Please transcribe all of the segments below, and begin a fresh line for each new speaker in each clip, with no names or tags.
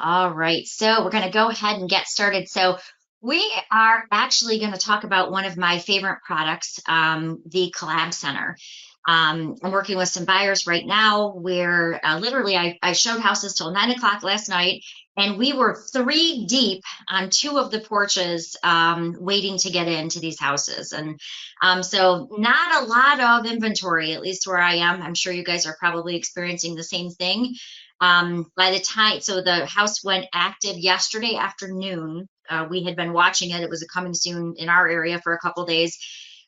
All right, so we're going to go ahead and get started. So we are actually going to talk about one of my favorite products, the Collab Center. I'm working with some buyers right now where literally I showed houses till 9 o'clock last night, and we were three deep on two of the porches waiting to get into these houses. And so not a lot of inventory, at least where I am. I'm sure you guys are probably experiencing the same thing. By the time, so the house went active yesterday afternoon. We had been watching it. It was a coming soon in our area for a couple days.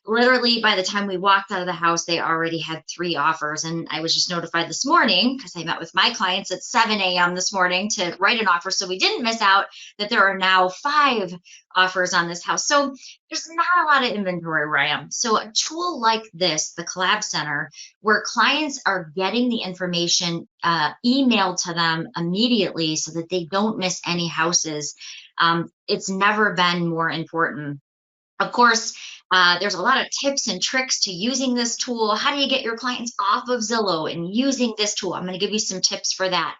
Literally, by the time we walked out of the house, they already had three offers. And I was just notified this morning because I met with my clients at 7 a.m. this morning to write an offer. So we didn't miss out that there are now five offers on this house. So there's not a lot of inventory where I am. So a tool like this, the Collab Center, where clients are getting the information emailed to them immediately so that they don't miss any houses, it's never been more important. Of course, there's a lot of tips and tricks to using this tool. How do you get your clients off of Zillow and using this tool? I'm going to give you some tips for that.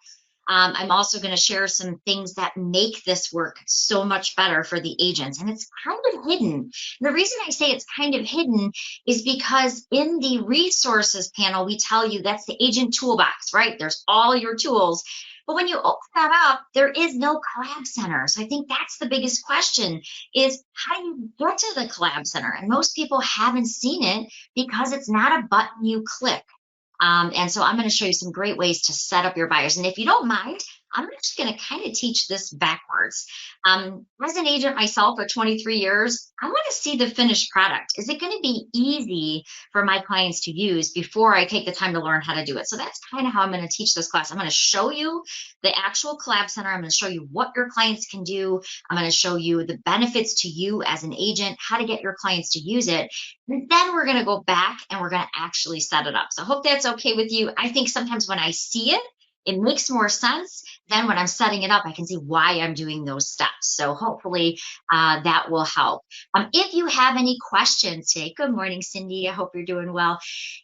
I'm also going to share some things that make this work so much better for the agents. And it's kind of hidden. The reason I say it's kind of hidden is because in the resources panel, we tell you that's the agent toolbox, right? There's all your tools. But when you open that up, there is no Collab Center. So I think that's the biggest question is how do you get to the Collab Center? And most people haven't seen it because it's not a button you click. And so I'm going to show you some great ways to set up your buyers. And if you don't mind, I'm just going to kind of teach this backwards. As an agent myself for 23 years, I want to see the finished product. Is it going to be easy for my clients to use before I take the time to learn how to do it? So that's kind of how I'm going to teach this class. I'm going to show you the actual Collab Center. I'm going to show you what your clients can do. I'm going to show you the benefits to you as an agent, how to get your clients to use it. And then we're going to go back and we're going to actually set it up. So I hope that's okay with you. I think sometimes when I see it, it makes more sense than when I'm setting it up. I can see why I'm doing those steps. So hopefully that will help. If you have any questions today, good morning, Cindy. I hope you're doing well.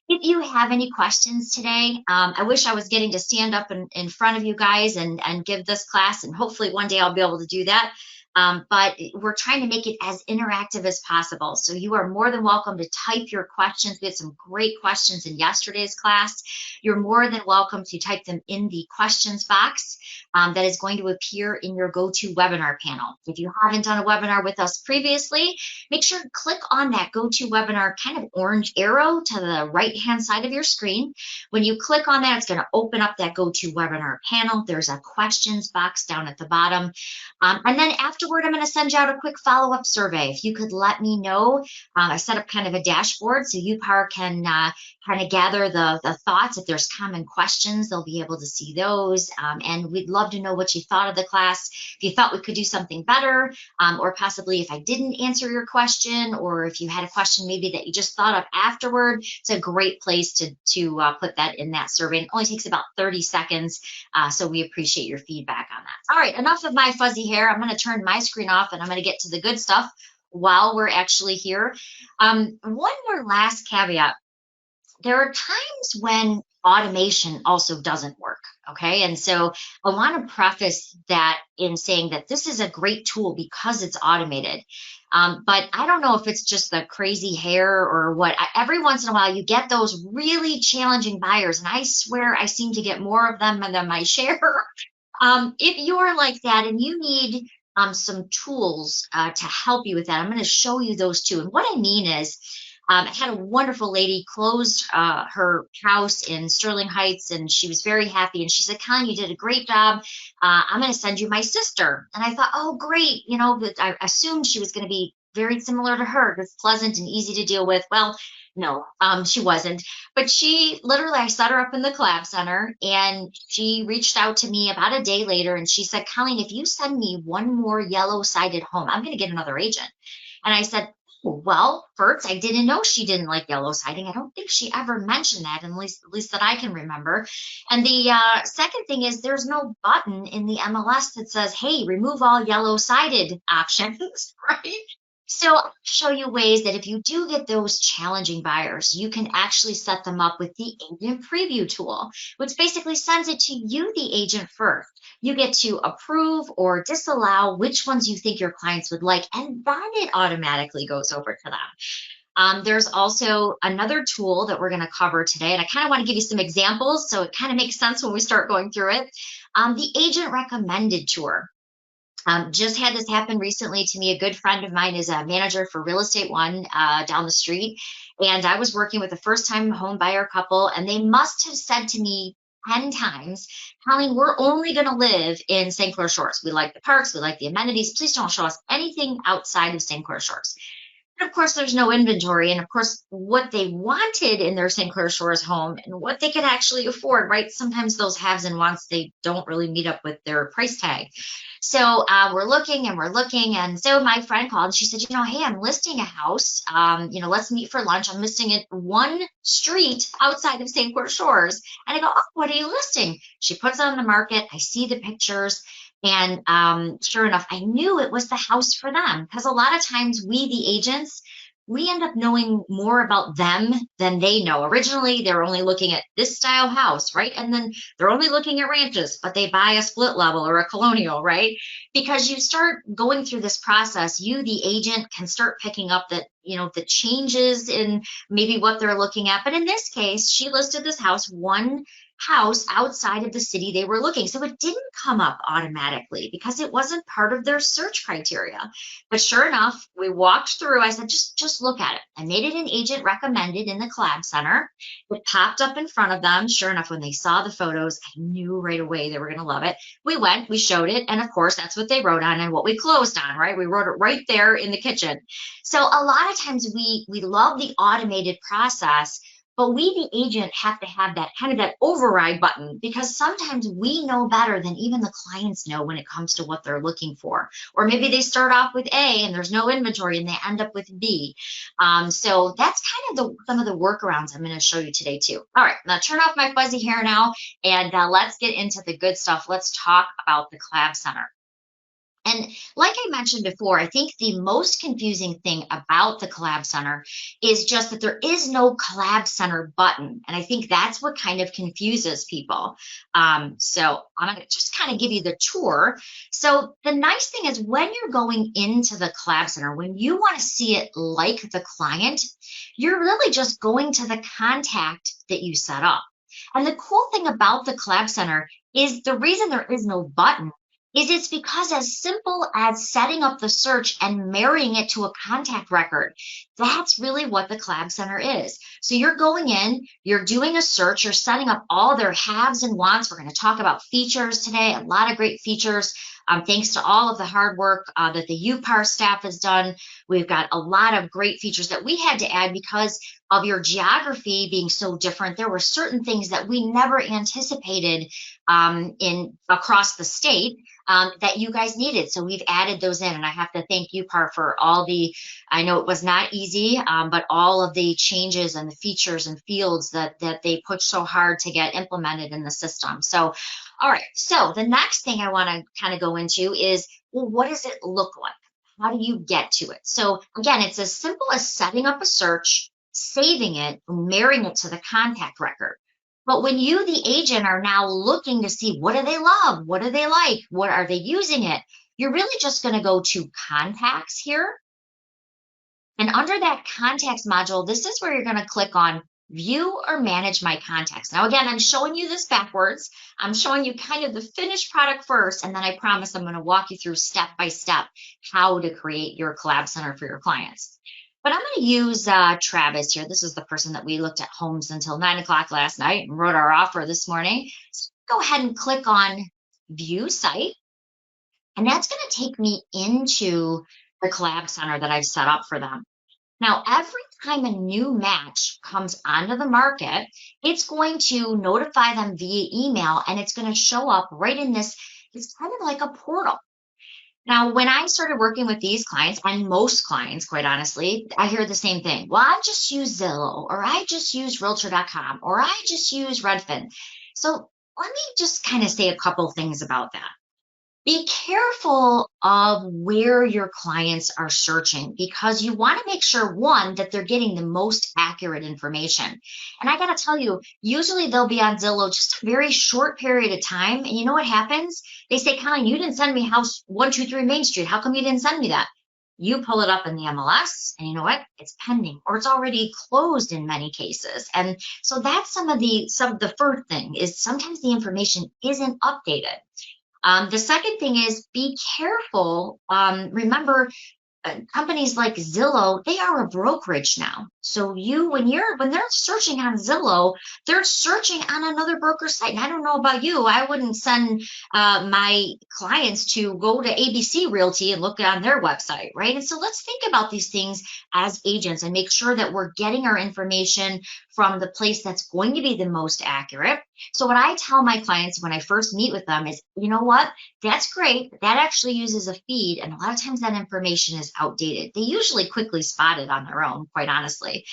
If you have any questions today, I wish I was getting to stand up in front of you guys and give this class, and hopefully one day I'll be able to do that. But we're trying to make it as interactive as possible. So you are more than welcome to type your questions. We had some great questions in yesterday's class. You're more than welcome to type them in the questions box that is going to appear in your GoToWebinar panel. If you haven't done a webinar with us previously, make sure to click on that GoToWebinar kind of orange arrow to the right-hand side of your screen. When you click on that, it's going to open up that GoToWebinar panel. There's a questions box down at the bottom. And then afterward, I'm going to send you out a quick follow-up survey. If you could let me know, I set up kind of a dashboard so UPAR can kind of gather the thoughts. If there's common questions, they'll be able to see those. And we'd love to know what you thought of the class. If you thought we could do something better, or possibly if I didn't answer your question, or if you had a question maybe that you just thought of afterward, it's a great place to put that in that survey. It only takes about 30 seconds, so we appreciate your feedback on that. All right, enough of my fuzzy hair. I'm going to turn my screen off and I'm going to get to the good stuff while we're actually here. One more last caveat. There are times when automation also doesn't work, okay? And so I want to preface that in saying that this is a great tool because it's automated. But I don't know if it's just the crazy hair or what. Every once in a while, you get those really challenging buyers, and I swear I seem to get more of them than my share. If you're like that and you need some tools to help you with that, I'm going to show you those too. And what I mean is, I had a wonderful lady close her house in Sterling Heights, and she was very happy. And she said, Colleen, you did a great job. I'm going to send you my sister. And I thought, oh, great. You know, but I assumed she was going to be very similar to her. It's pleasant and easy to deal with. Well, no, she wasn't. But she literally, I set her up in the Collab Center, and she reached out to me about a day later, and she said, Colleen, if you send me one more yellow-sided home, I'm going to get another agent. And I said, well, first, I didn't know she didn't like yellow siding. I don't think she ever mentioned that, at least that I can remember. And the second thing is there's no button in the MLS that says, hey, remove all yellow sided options, right? So I'll show you ways that if you do get those challenging buyers, you can actually set them up with the agent preview tool, which basically sends it to you, the agent, first. You get to approve or disallow which ones you think your clients would like, and then it automatically goes over to them. There's also another tool that we're going to cover today, and I kind of want to give you some examples so it kind of makes sense when we start going through it. The agent recommended tour. Just had this happen recently to me. A good friend of mine is a manager for Real Estate One down the street. And I was working with a first time home buyer couple, and they must have said to me 10 times, Colleen, we're only going to live in St. Clair Shores. We like the parks, we like the amenities. Please don't show us anything outside of St. Clair Shores. And of course, there's no inventory. And of course, what they wanted in their St. Clair Shores home and what they could actually afford, right? Sometimes those haves and wants, they don't really meet up with their price tag. So we're looking and we're looking. And so my friend called and she said, hey, I'm listing a house. Let's meet for lunch. I'm listing it one street outside of St. Clair Shores. And I go, oh, what are you listing? She puts it on the market. I see the pictures. And sure enough, I knew it was the house for them because a lot of times we, the agents, we end up knowing more about them than they know. Originally, they're only looking at this style house, right? And then they're only looking at ranches, but they buy a split level or a colonial, right? Because you start going through this process, you, the agent, can start picking up that, the changes in maybe what they're looking at. But in this case, she listed this one house outside of the city they were looking. So it didn't come up automatically because it wasn't part of their search criteria. But sure enough, we walked through. I said, just look at it. I made it an agent recommended in the collab center. It popped up in front of them. Sure enough, when they saw the photos, I knew right away they were going to love it. We went, we showed it. And of course, that's what they wrote on and what we closed on, right? We wrote it right there in the kitchen. So a lot of times we love the automated process, but we, the agent, have to have that kind of that override button because sometimes we know better than even the clients know when it comes to what they're looking for. Or maybe they start off with A and there's no inventory and they end up with B. So that's kind of some of the workarounds I'm going to show you today too. All right, now turn off my fuzzy hair now and let's get into the good stuff. Let's talk about the Collab Center. And like I mentioned before, I think the most confusing thing about the Collab Center is just that there is no Collab Center button. And I think that's what kind of confuses people. So I'm going to just kind of give you the tour. So the nice thing is when you're going into the Collab Center, when you want to see it like the client, you're really just going to the contact that you set up. And the cool thing about the Collab Center is the reason there is no button is it's because as simple as setting up the search and marrying it to a contact record, that's really what the Collab Center is. So you're going in, you're doing a search, you're setting up all their haves and wants. We're going to talk about features today, a lot of great features. Thanks to all of the hard work that the UPAR staff has done. We've got a lot of great features that we had to add because of your geography being so different. There were certain things that we never anticipated in across the state that you guys needed. So we've added those in, and I have to thank UPAR for all I know it was not easy, but all of the changes and the features and fields that they pushed so hard to get implemented in the system. So, all right. So the next thing I want to kind of go into is, well, what does it look like? How do you get to it? So again, it's as simple as setting up a search, saving it, marrying it to the contact record. But when you, the agent, are now looking to see what do they love, what do they like, what are they using it, you're really just going to go to contacts here. And under that contacts module, this is where you're going to click on view or manage my contacts. Now, again, I'm showing you this backwards. I'm showing you kind of the finished product first, and then I promise I'm going to walk you through step by step how to create your Collab Center for your clients. But I'm going to use Travis here. This is the person that we looked at homes until 9 o'clock last night and wrote our offer this morning. So go ahead and click on view site. And that's going to take me into the Collab Center that I've set up for them. Now, every time a new match comes onto the market, it's going to notify them via email, and it's going to show up right in this. It's kind of like a portal. Now, when I started working with these clients, and most clients, quite honestly, I hear the same thing. Well, I just use Zillow, or I just use Realtor.com, or I just use Redfin. So let me just kind of say a couple things about that. Be careful of where your clients are searching because you want to make sure, one, that they're getting the most accurate information. And I got to tell you, usually they'll be on Zillow just a very short period of time. And you know what happens? They say, Colleen, you didn't send me house 123 Main Street. How come you didn't send me that? You pull it up in the MLS, and you know what? It's pending or it's already closed in many cases. And so that's some of the first thing is sometimes the information isn't updated. The second thing is be careful. Remember, companies like Zillow, they are a brokerage now. So when they're searching on Zillow, they're searching on another broker site. And I don't know about you, I wouldn't send my clients to go to ABC Realty and look on their website, right? And so let's think about these things as agents and make sure that we're getting our information from the place that's going to be the most accurate. So what I tell my clients when I first meet with them is, you know what? That's great. That actually uses a feed, and a lot of times that information is outdated. They usually quickly spot it on their own, quite honestly.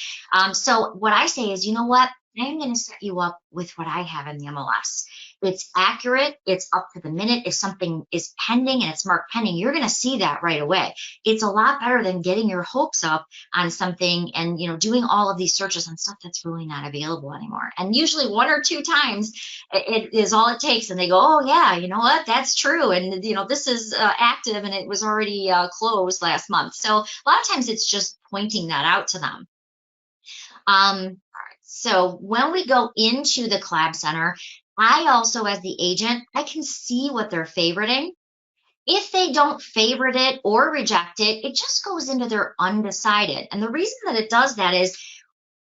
So what I say is, you know what? I'm going to set you up with what I have in the MLS. It's accurate. It's up to the minute. If something is pending and it's marked pending, you're going to see that right away. It's a lot better than getting your hopes up on something and doing all of these searches on stuff that's really not available anymore. And usually one or two times it is all it takes, and they go, oh yeah, you know what, that's true, and this is active and it was already closed last month. So a lot of times it's just pointing that out to them. All right. So when we go into the collab center, I also, as the agent, I can see what they're favoriting. If they don't favorite it or reject it, it just goes into their undecided. And the reason that it does that is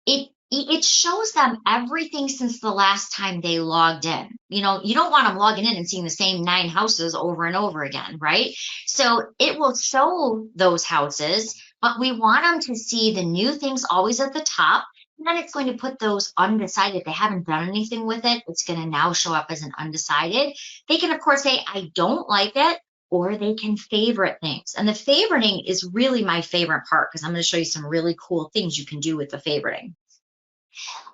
it shows them everything since the last time they logged in. You don't want them logging in and seeing the same 9 houses over and over again, right? So it will show those houses, but we want them to see the new things always at the top. And then it's going to put those undecided. If they haven't done anything with it, it's going to now show up as an undecided. They can, of course, say, I don't like it, or they can favorite things. And the favoriting is really my favorite part because I'm going to show you some really cool things you can do with the favoriting.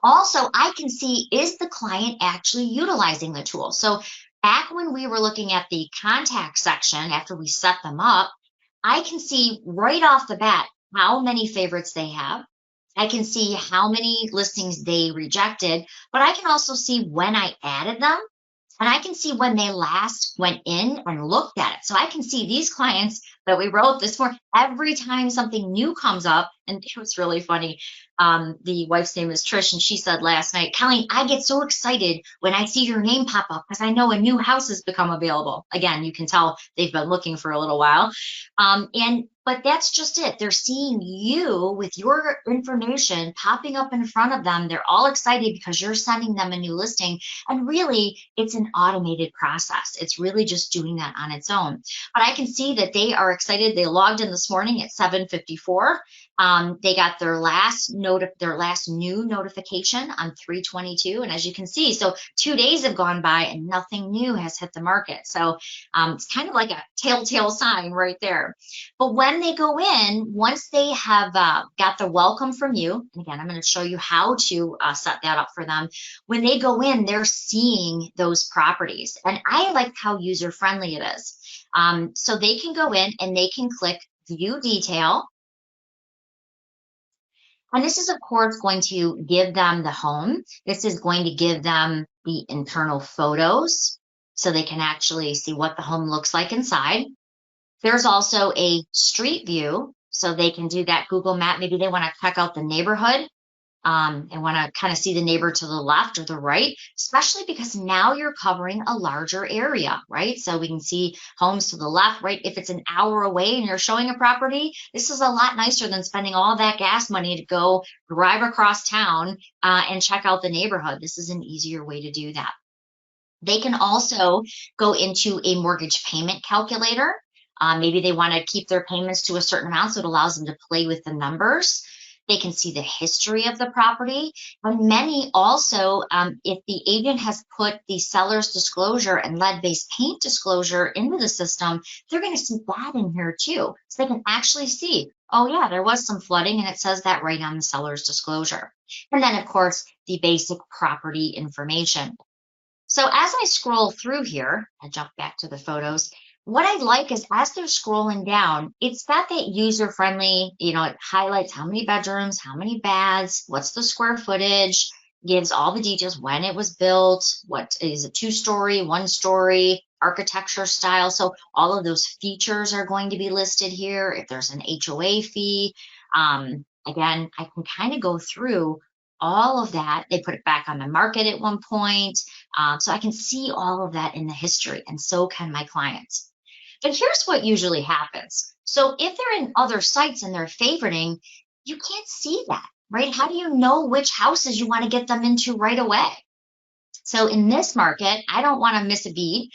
Also, I can see, is the client actually utilizing the tool? So back when we were looking at the contact section after we set them up, I can see right off the bat how many favorites they have. I can see how many listings they rejected, but I can also see when I added them. And I can see when they last went in and looked at it. So I can see these clients that we wrote this for every time something new comes up. And it was really funny. The wife's name is Trish, and she said last night, Colleen, I get so excited when I see your name pop up because I know a new house has become available. Again, you can tell they've been looking for a little while. But that's just it. They're seeing you with your information popping up in front of them. They're all excited because you're sending them a new listing. And really, it's an automated process. It's really just doing that on its own. But I can see that they are excited. They logged in this morning at 7:54. They got their last new notification on 3/22. And as you can see, so 2 days have gone by and nothing new has hit the market. So it's kind of like a telltale sign right there. But when they go in, once they have got the welcome from you, and again, I'm going to show you how to set that up for them. When they go in, they're seeing those properties. And I like how user-friendly it is. So they can go in and they can click View Detail. And this is, of course, going to give them the home. This is going to give them the internal photos so they can actually see what the home looks like inside. There's also a street view, so they can do that Google map. Maybe they want to check out the neighborhood and want to kind of see the neighbor to the left or the right, especially because now you're covering a larger area, right? So we can see homes to the left, right? If it's an hour away and you're showing a property, this is a lot nicer than spending all that gas money to go drive across town and check out the neighborhood. This is an easier way to do that. They can also go into a mortgage payment calculator. Maybe they want to keep their payments to a certain amount, so it allows them to play with the numbers. They can see the history of the property. And many also, if the agent has put the seller's disclosure and lead-based paint disclosure into the system, they're going to see that in here too. So they can actually see, oh yeah, there was some flooding, and it says that right on the seller's disclosure. And then, of course, the basic property information. So as I scroll through here, I jump back to the photos, what I like is as they're scrolling down, it's got that user friendly, it highlights how many bedrooms, how many baths, what's the square footage, gives all the details, when it was built, what is a 2-story, 1-story, architecture style. So all of those features are going to be listed here. If there's an HOA fee, again, I can kind of go through all of that. They put it back on the market at one point. So I can see all of that in the history, and so can my clients. But here's what usually happens. So if they're in other sites and they're favoriting, you can't see that, right? How do you know which houses you want to get them into right away? So in this market, I don't want to miss a beat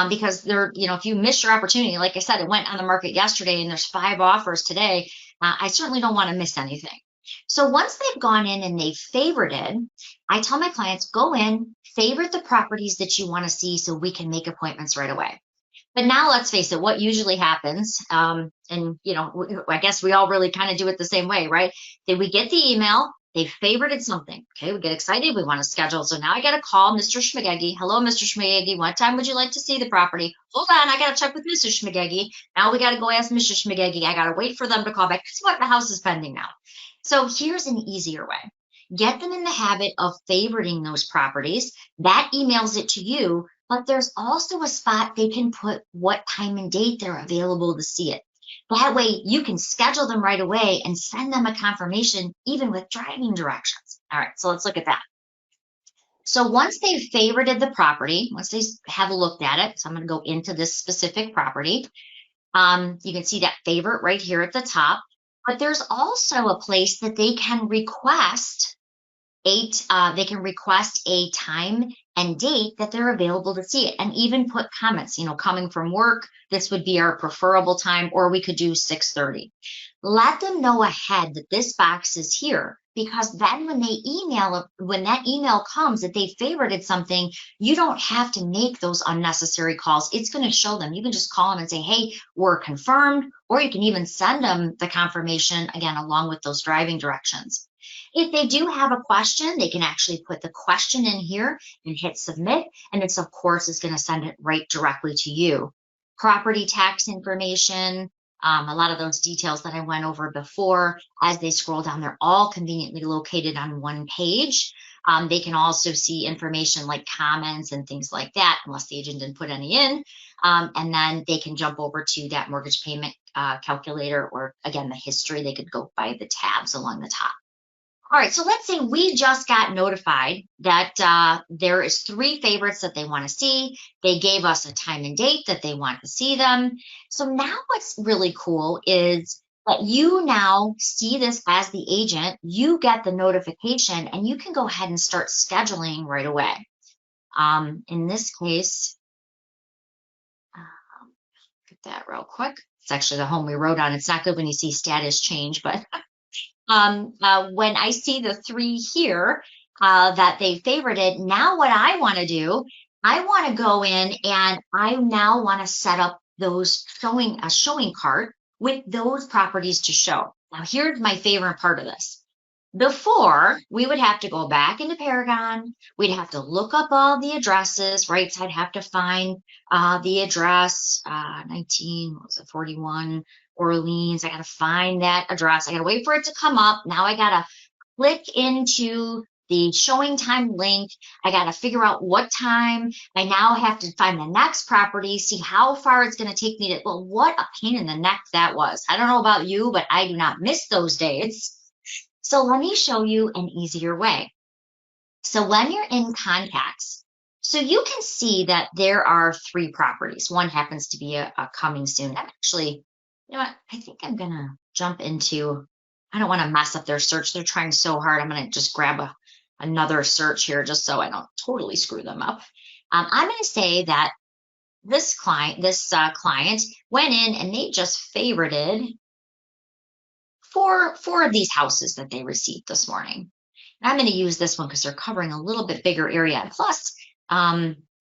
because if you miss your opportunity, like I said, it went on the market yesterday and there's 5 offers today. I certainly don't want to miss anything. So once they've gone in and they've favorited, I tell my clients, go in, favorite the properties that you want to see so we can make appointments right away. But now let's face it, what usually happens, I guess we all really kind of do it the same way, right? Did we get the email? They favorited something. Okay, we get excited. We want to schedule. So now I got to call Mr. Schmegegi. Hello, Mr. Schmegegi. What time would you like to see the property? Hold on, I got to check with Mr. Schmegegi. Now we got to go ask Mr. Schmegegi. I got to wait for them to call back. Guess what? The house is pending now. So here's an easier way. Get them in the habit of favoriting those properties. That emails it to you, but there's also a spot they can put what time and date they're available to see it. That way you can schedule them right away and send them a confirmation, even with driving directions. All right, so let's look at that. So once they've favorited the property, once they have looked at it, so I'm going to go into this specific property. You can see that favorite right here at the top, but there's also a place that they can request a time and date that they're available to see it, and even put comments, coming from work, this would be our preferable time, or we could do 6:30. Let them know ahead that this box is here, because then when that email comes that they favorited something, you don't have to make those unnecessary calls. It's going to show them. You can just call them and say, hey, we're confirmed, or you can even send them the confirmation again along with those driving directions. If they do have a question, they can actually put the question in here and hit submit, and it's of course is going to send it right directly to you. Property tax information, a lot of those details that I went over before, as they scroll down, they're all conveniently located on one page. They can also see information like comments and things like that, unless the agent didn't put any in. And then they can jump over to that mortgage payment calculator, or again, the history. They could go by the tabs along the top. All right, so let's say we just got notified that there is 3 favorites that they want to see. They gave us a time and date that they want to see them. So now what's really cool is that you now see this as the agent. You get the notification, and you can go ahead and start scheduling right away. In this case, look at that real quick. It's actually the home we wrote on. It's not good when you see status change, but when I see the 3 here that they favorited, now what I want to do, I want to go in and I now want to set up a showing cart with those properties to show. Now, here's my favorite part of this. Before, we would have to go back into Paragon. We'd have to look up all the addresses, right? So I'd have to find the address, 41 Orleans. I got to find that address. I got to wait for it to come up. Now I got to click into the ShowingTime link. I got to figure out what time. I now have to find the next property, see how far it's going to take me to, well, what a pain in the neck that was. I don't know about you, but I do not miss those days. So let me show you an easier way. So when you're in contacts, so you can see that there are 3 properties. One happens to be a coming soon. Actually, you know what? I think I'm going to jump into, I don't want to mess up their search. They're trying so hard. I'm going to just grab another search here just so I don't totally screw them up. I'm going to say that this client went in and they just favorited 4 of these houses that they received this morning. And I'm going to use this one because they're covering a little bit bigger area. Plus,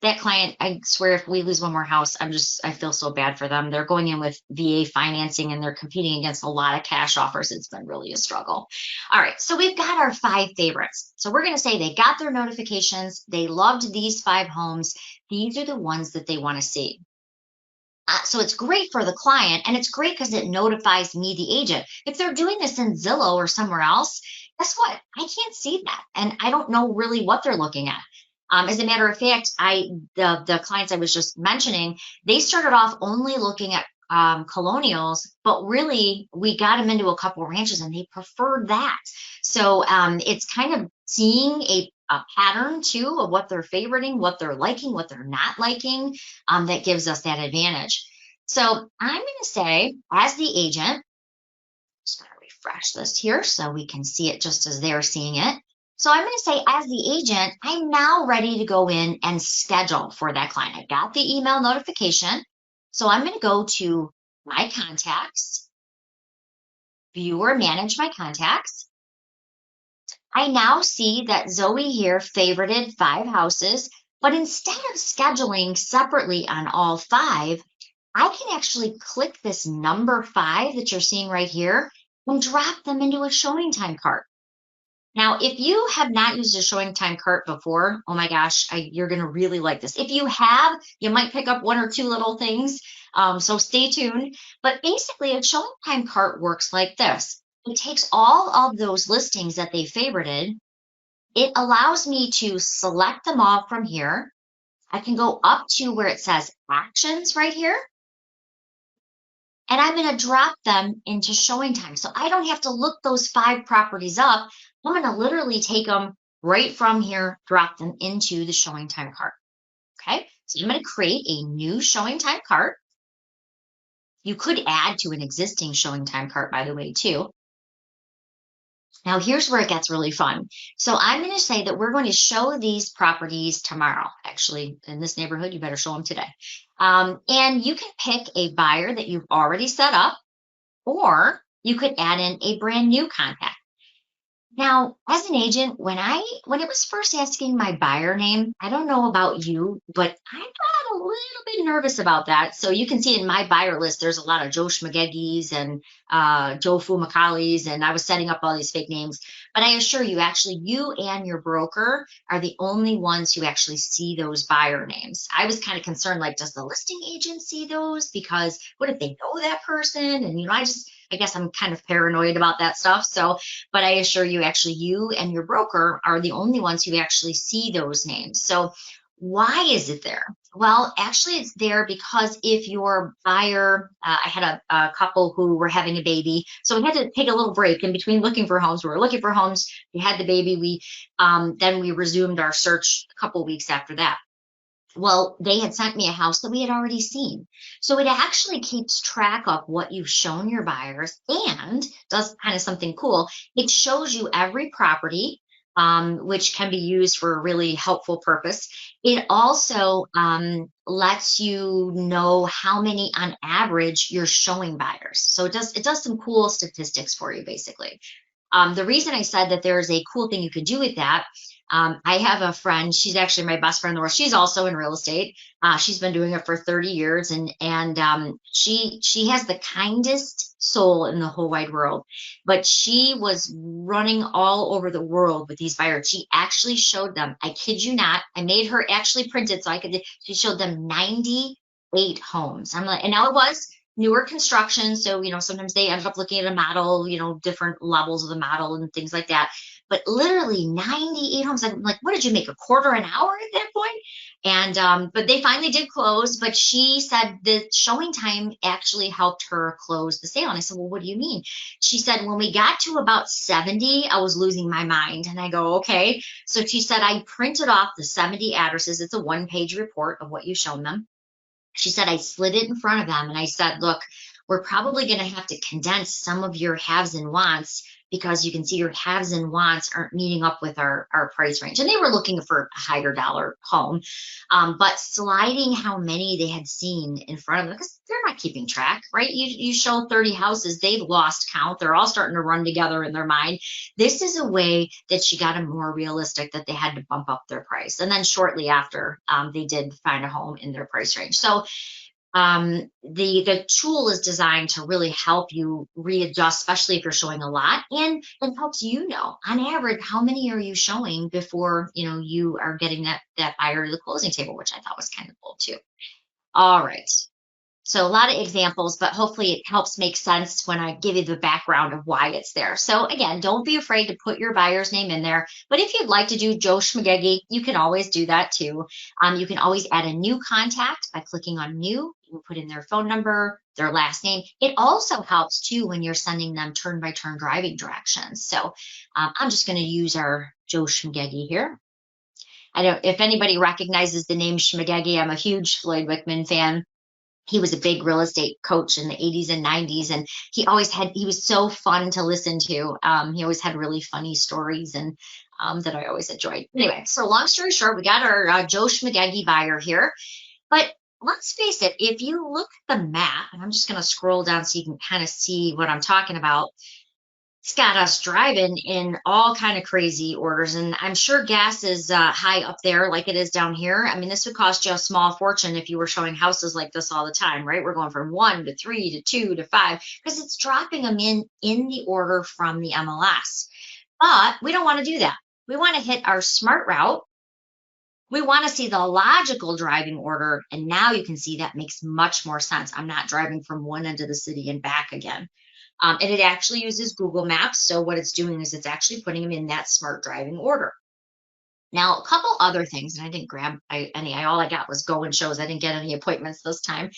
that client, I swear, if we lose one more house, I feel so bad for them. They're going in with VA financing and they're competing against a lot of cash offers. It's been really a struggle. All right, so we've got our 5 favorites. So we're going to say they got their notifications. They loved these 5 homes. These are the ones that they want to see. So it's great for the client, and it's great because it notifies me, the agent. If they're doing this in Zillow or somewhere else, guess what? I can't see that, and I don't know really what they're looking at. As a matter of fact, the clients I was just mentioning, they started off only looking at colonials, but really we got them into a couple ranches, and they preferred that. So it's kind of seeing a pattern too of what they're favoriting, what they're liking, what they're not liking, that gives us that advantage. So I'm going to say, as the agent, just going to refresh this here so we can see it just as they're seeing it. So I'm going to say, as the agent, I'm now ready to go in and schedule for that client. I got the email notification. So I'm going to go to my contacts, view or manage my contacts. I now see that Zoe here favorited 5 houses, but instead of scheduling separately on all 5, I can actually click this number 5 that you're seeing right here and drop them into a showing time cart. Now, if you have not used a showing time cart before, oh my gosh, you're going to really like this. If you have, you might pick up 1 or 2 little things. So stay tuned. But basically, a showing time cart works like this. It takes all of those listings that they favorited. It allows me to select them all from here. I can go up to where it says actions right here, and I'm going to drop them into showing time. So I don't have to look those 5 properties up. I'm going to literally take them right from here, drop them into the showing time cart. Okay, so I'm going to create a new showing time cart. You could add to an existing showing time cart, by the way, too. Now, here's where it gets really fun. So I'm going to say that we're going to show these properties tomorrow. Actually, in this neighborhood, you better show them today. And you can pick a buyer that you've already set up, or you could add in a brand new contact. Now, as an agent, when it was first asking my buyer name, I don't know about you, but I got a little bit nervous about that. So you can see in my buyer list, there's a lot of Joe Schmagegis and Joe Fumakalis, and I was setting up all these fake names. But I assure you, actually, you and your broker are the only ones who actually see those buyer names. I was kind of concerned, like, does the listing agent see those? Because what if they know that person? And I guess I'm kind of paranoid about that stuff. So, but I assure you, actually, you and your broker are the only ones who actually see those names. So why is it there? Well, actually, it's there because if your buyer, I had a couple who were having a baby, so we had to take a little break in between looking for homes. We were looking for homes. We had the baby. Then we resumed our search a couple weeks after that. Well, they had sent me a house that we had already seen. So it actually keeps track of what you've shown your buyers and does kind of something cool. It shows you every property, which can be used for a really helpful purpose. It also lets you know how many on average you're showing buyers. So it does some cool statistics for you, basically. The reason I said that there is a cool thing you could do with that, I have a friend. She's actually my best friend in the world. She's also in real estate. She's been doing it for 30 years, and she has the kindest soul in the whole wide world. But she was running all over the world with these buyers. She actually showed them. I kid you not. I made her actually print it so I could. She showed them 98 homes. I'm like, and now it was newer construction. So, sometimes they ended up looking at a model, different levels of the model and things like that. But literally 98 homes. I'm like, what did you make, a quarter an hour at that point? And but they finally did close. But she said the showing time actually helped her close the sale. And I said, well, what do you mean? She said, when we got to about 70, I was losing my mind. And I go, okay. So she said, I printed off the 70 addresses. It's a 1-page report of what you've shown them. She said, I slid it in front of them and I said, look, we're probably going to have to condense some of your haves and wants because you can see your haves and wants aren't meeting up with our price range. And they were looking for a higher dollar home, but sliding how many they had seen in front of them, because they're not keeping track, right? You show 30 houses, they've lost count. They're all starting to run together in their mind. This is a way that she got them more realistic, that they had to bump up their price. And then shortly after, they did find a home in their price range. So the tool is designed to really help you readjust, especially if you're showing a lot, and it helps on average how many are you showing before you are getting that buyer to the closing table, which I thought was kind of cool too. All right. So a lot of examples, but hopefully it helps make sense when I give you the background of why it's there. So again, don't be afraid to put your buyer's name in there. But if you'd like to do Joe Schmagegi, you can always do that too. You can always add a new contact by clicking on new. You can put in their phone number, their last name. It also helps too when you're sending them turn-by-turn driving directions. So I'm just going to use our Joe Schmagegi here. I don't, if anybody recognizes the name Schmagegi, I'm a huge Floyd Wickman fan. He was a big real estate coach in the 80s and 90s, and he was so fun to listen to. He always had really funny stories, and that I always enjoyed. Anyway, so long story short, we got our Joe Schmagegi buyer here. But let's face it, if you look at the map, and I'm just going to scroll down so you can kind of see what I'm talking about. It's got us driving in all kind of crazy orders, and I'm sure gas is high up there like it is down here. I mean, this would cost you a small fortune if you were showing houses like this all the time, right? We're going from 1 to 3 to 2 to 5 because it's dropping them in the order from the MLS. But we don't want to do that. We want to hit our smart route. We want to see the logical driving order, and now you can see that makes much more sense. I'm not driving from one end of the city and back again. And it actually uses Google Maps. So what it's doing is it's actually putting them in that smart driving order. Now, a couple other things, and I didn't grab any, all I got was go and shows. I didn't get any appointments this time.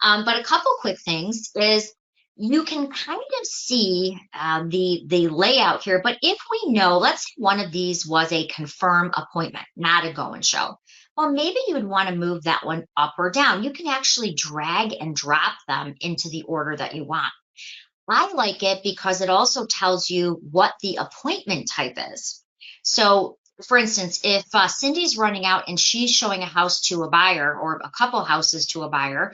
But a couple quick things is you can kind of see the layout here. But if we know, let's say one of these was a confirm appointment, not a go and show. Well, maybe you would want to move that one up or down. You can actually drag and drop them into the order that you want. I like it because it also tells you what the appointment type is. So, for instance, if Cindy's running out and she's showing a house to a buyer or a couple houses to a buyer,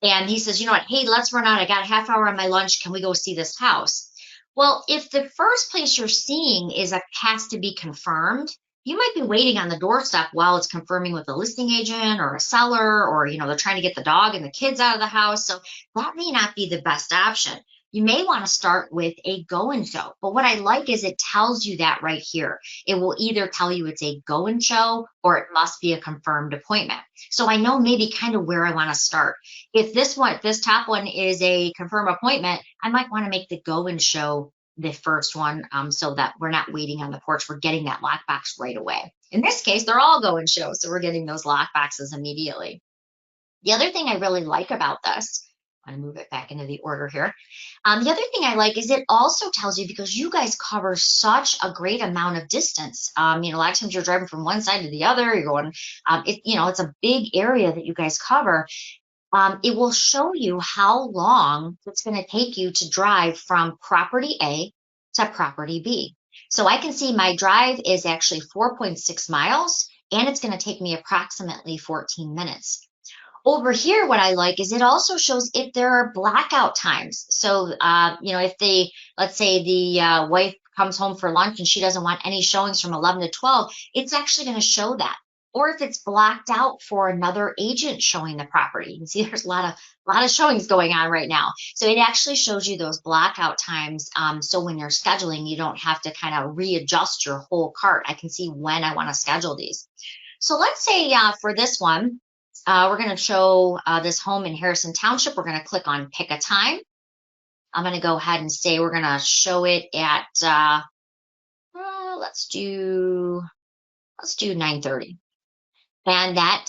and he says, you know what, hey, let's run out. I got a half hour on my lunch. Can we go see this house? Well, if the first place you're seeing has to be confirmed, you might be waiting on the doorstep while it's confirming with a listing agent or a seller, or, they're trying to get the dog and the kids out of the house. So that may not be the best option. You may want to start with a go and show. But what I like is it tells you that right here. It will either tell you it's a go and show or it must be a confirmed appointment. So I know maybe kind of where I want to start. If this top one is a confirmed appointment, I might want to make the go and show the first one so that we're not waiting on the porch. We're getting that lockbox right away. In this case, they're all go and show. So we're getting those lockboxes immediately. The other thing I really like about this, I'm going to move it back into the order here. The other thing I like is it also tells you, because you guys cover such a great amount of distance. A lot of times you're driving from one side to the other. You're going, it's a big area that you guys cover. It will show you how long it's going to take you to drive from property A to property B. So I can see my drive is actually 4.6 miles, and it's going to take me approximately 14 minutes. Over here, what I like is it also shows if there are blackout times. So, let's say the wife comes home for lunch and she doesn't want any showings from 11 to 12, it's actually going to show that. Or if it's blocked out for another agent showing the property. You can see there's a lot of showings going on right now. So it actually shows you those blackout times. So when you're scheduling, you don't have to kind of readjust your whole cart. I can see when I want to schedule these. So let's say for this one, we're going to show this home in Harrison Township. We're going to click on pick a time. I'm going to go ahead and say we're going to show it at, let's do 9:30. And that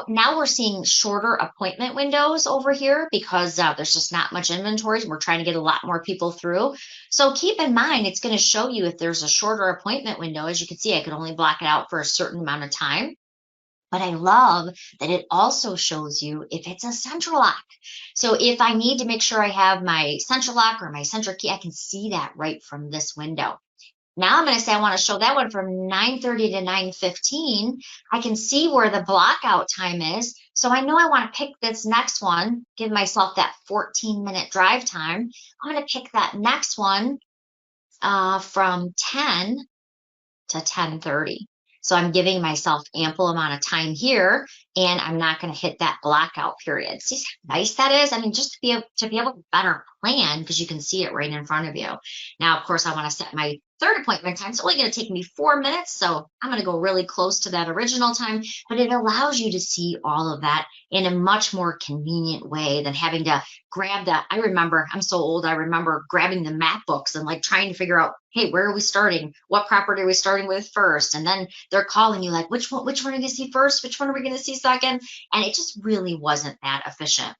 now we're seeing shorter appointment windows over here because there's just not much inventory. We're trying to get a lot more people through. So keep in mind, it's going to show you if there's a shorter appointment window. As you can see, I could only block it out for a certain amount of time. But I love that it also shows you if it's a central lock. So if I need to make sure I have my central lock or my central key, I can see that right from this window. Now I'm going to say I want to show that one from 9:30 to 9:15. I can see where the blockout time is. So I know I want to pick this next one, give myself that 14-minute drive time. I'm going to pick that next one from 10 to 10:30. So I'm giving myself ample amount of time here, and I'm not going to hit that blackout period. See how nice that is? I mean, just to be able to better plan, because you can see it right in front of you. Now, of course, I want to set my third appointment time is only going to take me 4 minutes. So I'm going to go really close to that original time, but it allows you to see all of that in a much more convenient way than having to grab that. I remember, I'm so old, I remember grabbing the map books and like trying to figure out, hey, where are we starting? What property are we starting with first? And then they're calling you like, which one are you going to see first? Which one are we going to see second? And it just really wasn't that efficient.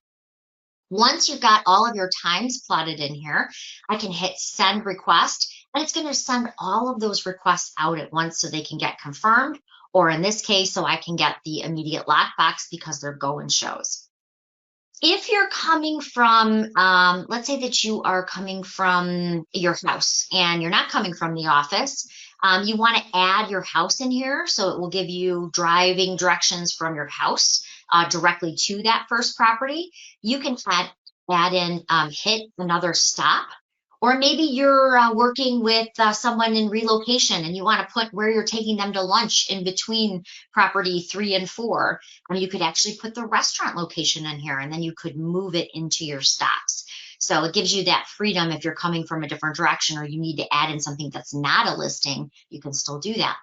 Once you've got all of your times plotted in here, I can hit send request, and it's going to send all of those requests out at once so they can get confirmed, or in this case, so I can get the immediate lockbox because they're going shows. If you're coming from, let's say that you are coming from your house and you're not coming from the office, you want to add your house in here. So it will give you driving directions from your house directly to that first property. You can add in, hit another stop. Or maybe you're working with someone in relocation and you want to put where you're taking them to lunch in between property 3 and 4. And you could actually put the restaurant location in here and then you could move it into your stops. So it gives you that freedom if you're coming from a different direction or you need to add in something that's not a listing, you can still do that.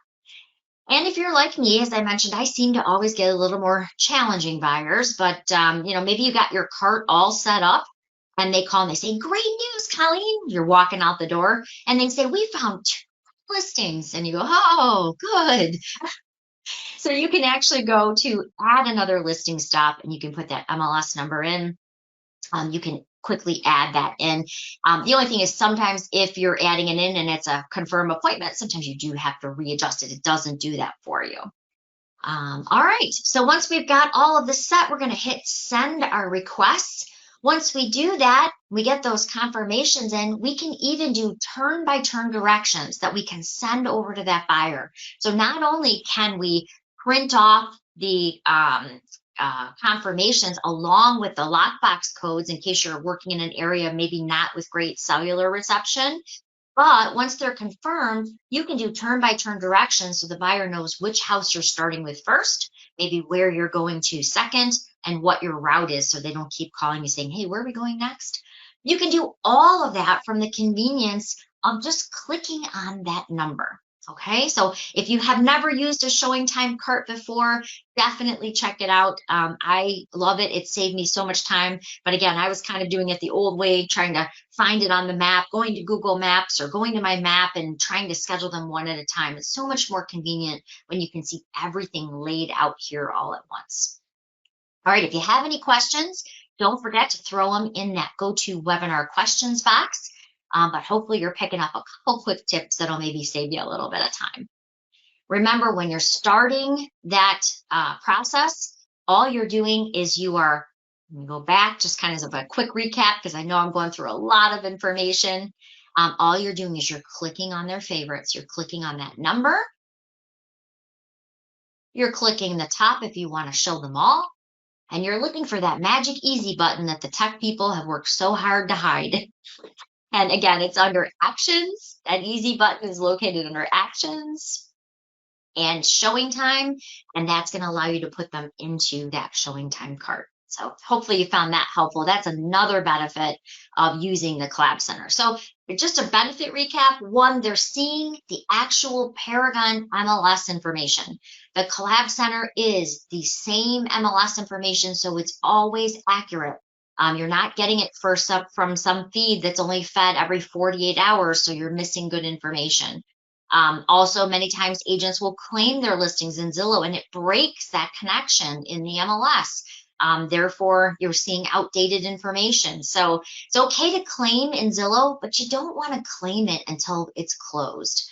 And if you're like me, as I mentioned, I seem to always get a little more challenging buyers, but maybe you got your cart all set up and they call and they say, great news, Colleen. You're walking out the door and they say, we found 2 listings. And you go, oh, good. So you can actually go to add another listing stop and you can put that MLS number in. You can quickly add that in. The only thing is sometimes if you're adding it in and it's a confirm appointment, sometimes you do have to readjust it. It doesn't do that for you. All right, so once we've got all of this set, we're going to hit send our requests. Once we do that, we get those confirmations and we can even do turn-by-turn directions that we can send over to that buyer. So not only can we print off the confirmations along with the lockbox codes in case you're working in an area maybe not with great cellular reception, but once they're confirmed, you can do turn-by-turn directions so the buyer knows which house you're starting with first, maybe where you're going to second, and what your route is so they don't keep calling you saying, hey, where are we going next? You can do all of that from the convenience of just clicking on that number. Okay, so if you have never used a ShowingTime cart before, definitely check it out. I love it. It saved me so much time. But again, I was kind of doing it the old way, trying to find it on the map, going to Google Maps or going to my map and trying to schedule them one at a time. It's so much more convenient when you can see everything laid out here all at once. All right, if you have any questions, don't forget to throw them in that GoToWebinar questions box. But hopefully you're picking up a couple quick tips that'll maybe save you a little bit of time. Remember, when you're starting that process, all you're doing is go back, just kind of a quick recap, because I know I'm going through a lot of information. All you're doing is you're clicking on their favorites. You're clicking on that number. You're clicking the top if you want to show them all. And you're looking for that magic easy button that the tech people have worked so hard to hide. And again, it's under actions. That easy button is located under actions and ShowingTime, and that's going to allow you to put them into that ShowingTime cart. So hopefully you found that helpful. That's another benefit of using the Collab Center. So just a benefit recap. One, they're seeing the actual Paragon MLS information. The Collab Center is the same MLS information, so it's always accurate. You're not getting it first up from some feed that's only fed every 48 hours, so you're missing good information. Also, many times agents will claim their listings in Zillow and it breaks that connection in the MLS. Therefore, you're seeing outdated information. So it's okay to claim in Zillow, but you don't want to claim it until it's closed.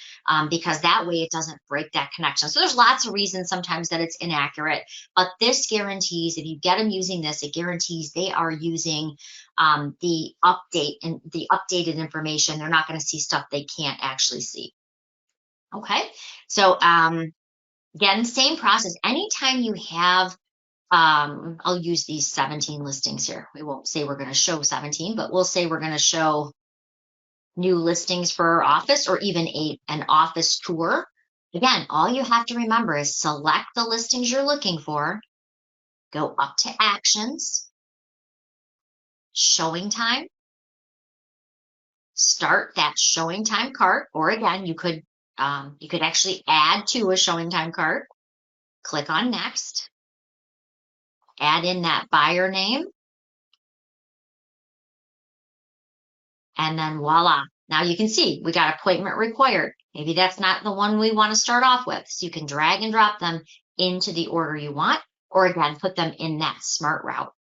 Because that way it doesn't break that connection. So there's lots of reasons sometimes that it's inaccurate, but this guarantees, if you get them using this, it guarantees they are using the updated information. They're not going to see stuff they can't actually see. Okay, so again, same process. Anytime you have, I'll use these 17 listings here. We won't say we're going to show 17, but we'll say we're going to show new listings for our office or even an office tour. Again, all you have to remember is select the listings you're looking for, go up to actions, ShowingTime, start that showing time cart, or again, you could actually add to a showing time cart. Click on next, add in that buyer name, and then voila. Now you can see we got appointment required. Maybe that's not the one we want to start off with. So you can drag and drop them into the order you want, or again, put them in that smart route.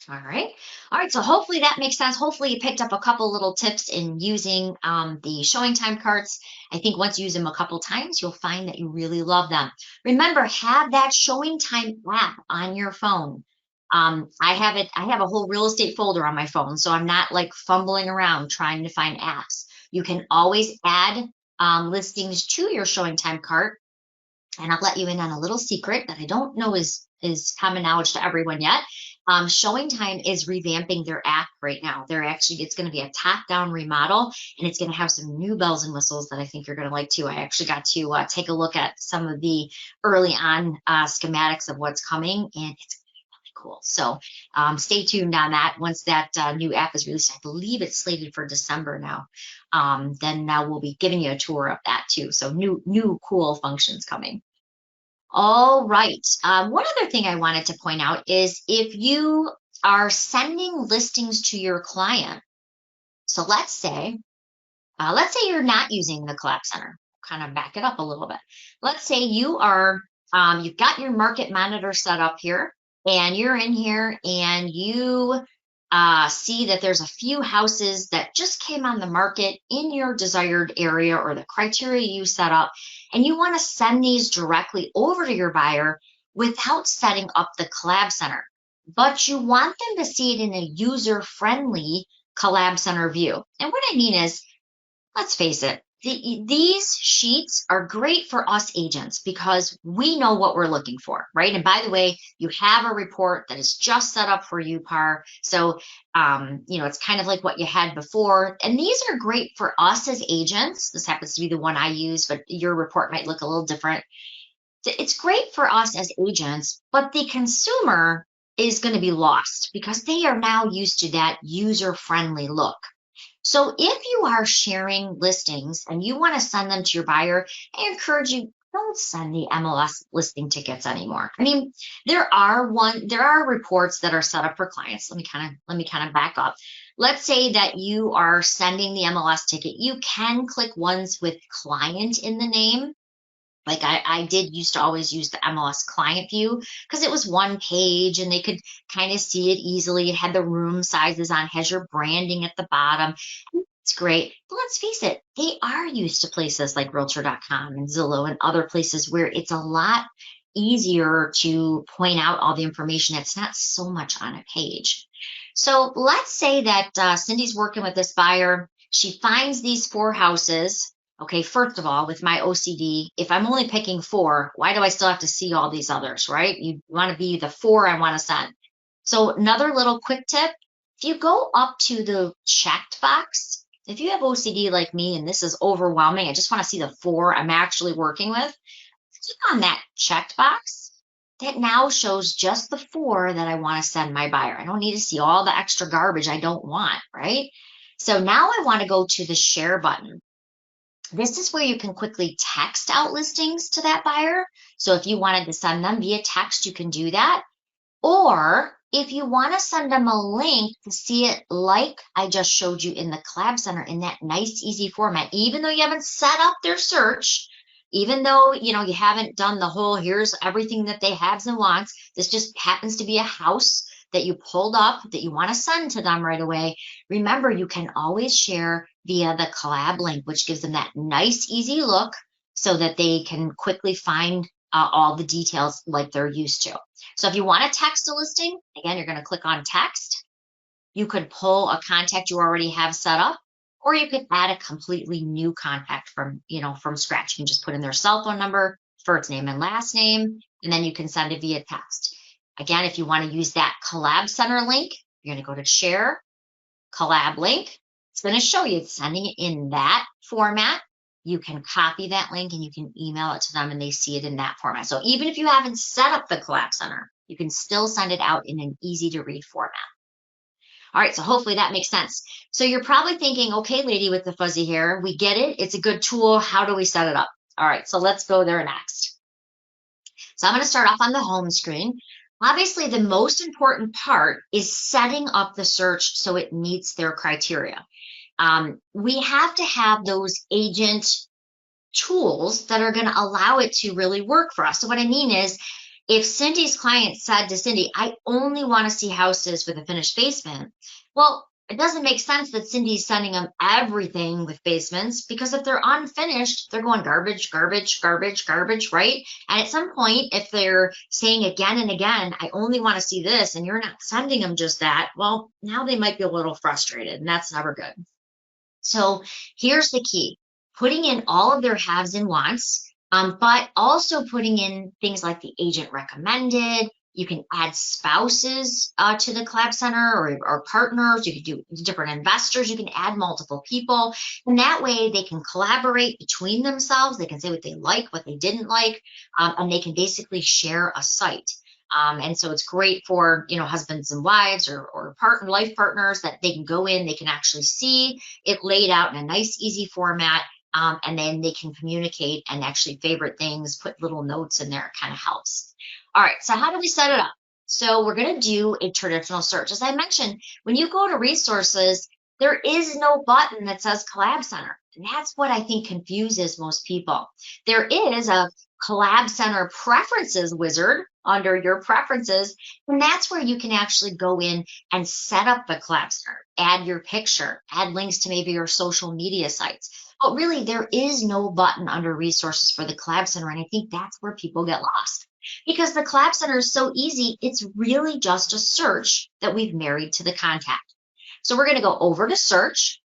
All right. All right. So hopefully that makes sense. Hopefully you picked up a couple little tips in using the showing time carts. I think once you use them a couple times, you'll find that you really love them. Remember, have that showing time app on your phone. I have it. I have a whole real estate folder on my phone, so I'm not like fumbling around trying to find apps. You can always add listings to your showing time cart, and I'll let you in on a little secret that I don't know is common knowledge to everyone yet. ShowingTime is revamping their app right now. It's going to be a top-down remodel, and it's going to have some new bells and whistles that I think you're going to like too. I actually got to take a look at some of the early on schematics of what's coming, and it's really cool. So stay tuned on that. Once that new app is released, I believe it's slated for December now. Then we'll be giving you a tour of that too. So new cool functions coming. All right. One other thing I wanted to point out is if you are sending listings to your client. So let's say you're not using the collab center. Kind of back it up a little bit. Let's say you've got your market monitor set up here, and you're in here, and you see that there's a few houses that just came on the market in your desired area or the criteria you set up, and you want to send these directly over to your buyer without setting up the collab center. But you want them to see it in a user-friendly collab center view. And what I mean is, let's face it, these sheets are great for us agents because we know what we're looking for, right? And by the way, you have a report that is just set up for UPAR. So, it's kind of like what you had before. And these are great for us as agents. This happens to be the one I use, but your report might look a little different. It's great for us as agents, but the consumer is going to be lost because they are now used to that user-friendly look. So if you are sharing listings and you want to send them to your buyer, I encourage you, don't send the MLS listing tickets anymore. I mean, there are reports that are set up for clients. Let me kind of back up. Let's say that you are sending the MLS ticket. You can click ones with client in the name. Like I did used to always use the MLS client view because it was one page and they could kind of see it easily. It had the room sizes on, has your branding at the bottom. It's great. But let's face it, they are used to places like Realtor.com and Zillow and other places where it's a lot easier to point out all the information. It's not so much on a page. So let's say that Cindy's working with this buyer. She finds these 4 houses. Okay, first of all, with my OCD, if I'm only picking 4, why do I still have to see all these others, right? You want to be the 4 I want to send. So another little quick tip, if you go up to the checked box, if you have OCD like me and this is overwhelming, I just want to see the 4 I'm actually working with, click on that checked box. That now shows just the 4 that I want to send my buyer. I don't need to see all the extra garbage I don't want, right? So now I want to go to the share button. This is where you can quickly text out listings to that buyer. So if you wanted to send them via text, you can do that. Or if you want to send them a link to see it like I just showed you in the collab center in that nice, easy format, even though you haven't set up their search, even though, you haven't done the whole, here's everything that they have and wants, this just happens to be a house that you pulled up that you want to send to them right away. Remember, you can always share via the collab link, which gives them that nice, easy look so that they can quickly find all the details like they're used to. So if you want to text a listing, again, you're going to click on text. You could pull a contact you already have set up, or you could add a completely new contact from scratch. You can just put in their cell phone number, first name and last name, and then you can send it via text. Again, if you want to use that collab center link, you're going to go to share, collab link. It's going to show you sending it in that format. You can copy that link and you can email it to them and they see it in that format. So even if you haven't set up the collab center, you can still send it out in an easy to read format. All right, so hopefully that makes sense. So you're probably thinking, okay, lady with the fuzzy hair, we get it. It's a good tool. How do we set it up? All right, so let's go there next. So I'm going to start off on the home screen. Obviously, the most important part is setting up the search so it meets their criteria. We have to have those agent tools that are going to allow it to really work for us. So what I mean is, if Cindy's client said to Cindy, I only want to see houses with a finished basement, well, it doesn't make sense that Cindy's sending them everything with basements, because if they're unfinished, they're going garbage, garbage, garbage, garbage, right? And at some point, if they're saying again and again, I only want to see this, and you're not sending them just that, well, now they might be a little frustrated, and that's never good. So here's the key: putting in all of their haves and wants, but also putting in things like the agent recommended. You can add spouses to the collab center, or partners. You can do different investors. You can add multiple people. And that way they can collaborate between themselves. They can say what they like, what they didn't like, and they can basically share a site. And so it's great for, husbands and wives, or life partners, that they can go in, they can actually see it laid out in a nice, easy format. And then they can communicate and actually favorite things, put little notes in there. It kind of helps. All right, so how do we set it up? So we're going to do a traditional search. As I mentioned, when you go to resources, there is no button that says Collab Center. And that's what I think confuses most people. There is a Collab Center preferences wizard under your preferences, and that's where you can actually go in and set up the Collab Center, add your picture, add links to maybe your social media sites. But really, there is no button under resources for the Collab Center, and I think that's where people get lost. Because the Collab Center is so easy, it's really just a search that we've married to the contact. So we're going to go over to search,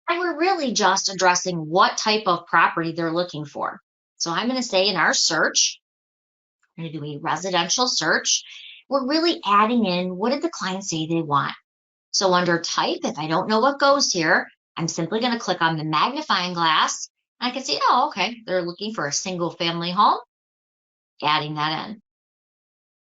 and we're really just addressing what type of property they're looking for. So I'm going to say in our search, I'm going to do a residential search. We're really adding in, what did the client say they want? So under type, if I don't know what goes here, I'm simply going to click on the magnifying glass. And I can see, oh, okay, they're looking for a single family home, adding that in.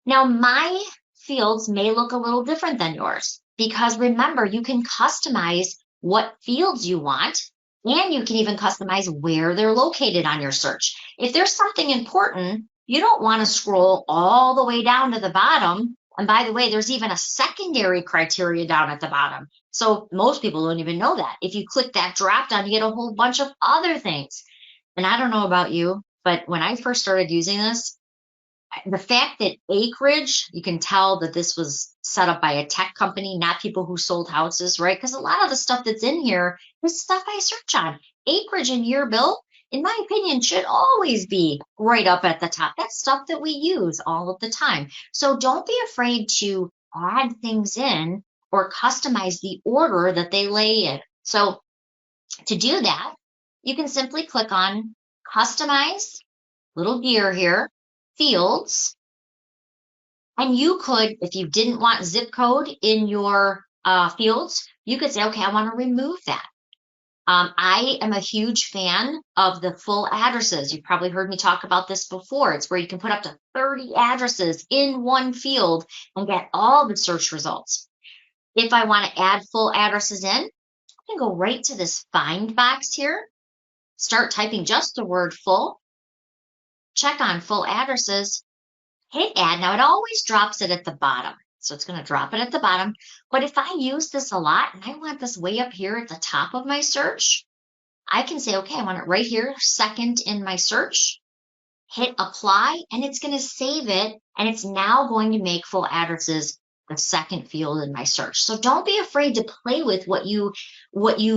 Now, my fields may look a little different than yours, because remember, you can customize what fields you want, and you can even customize where they're located on your search. If there's something important, you don't want to scroll all the way down to the bottom. And by the way, there's even a secondary criteria down at the bottom. So most people don't even know that. If you click that drop down, you get a whole bunch of other things. And I don't know about you, but when I first started using this, the fact that acreage, you can tell that this was set up by a tech company, not people who sold houses, right? Because a lot of the stuff that's in here is stuff I search on. Acreage and year built, in my opinion, should always be right up at the top. That's stuff that we use all of the time. So don't be afraid to add things in or customize the order that they lay in. So to do that, you can simply click on Customize, little gear here, Fields. And you could, if you didn't want zip code in your fields, you could say, okay, I want to remove that. I am a huge fan of the full addresses. You've probably heard me talk about this before. It's where you can put up to 30 addresses in one field and get all the search results. If I want to add full addresses in, I can go right to this find box here, start typing just the word full, check on full addresses, hit add. Now it always drops it at the bottom. So it's going to drop it at the bottom. But if I use this a lot and I want this way up here at the top of my search, I can say, okay, I want it right here, second in my search, hit apply, and it's going to save it. And it's now going to make full addresses the second field in my search. So don't be afraid to play with what you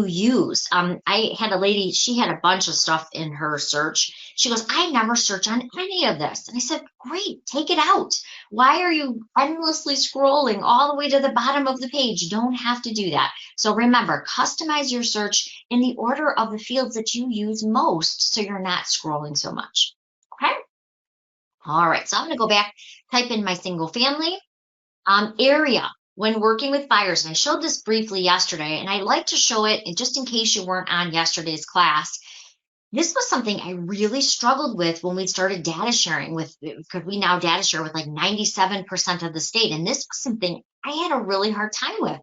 use. I had a lady, she had a bunch of stuff in her search. She goes, I never search on any of this. And I said, great, take it out. Why are you endlessly scrolling all the way to the bottom of the page? You don't have to do that. So remember, customize your search in the order of the fields that you use most, so you're not scrolling so much. Okay? All right, so I'm going to go back, type in my single family. Area when working with buyers, and I showed this briefly yesterday, and I like to show it just in case you weren't on yesterday's class. This was something I really struggled with when we started data sharing with, because we now data share with like 97% of the state, and this was something I had a really hard time with.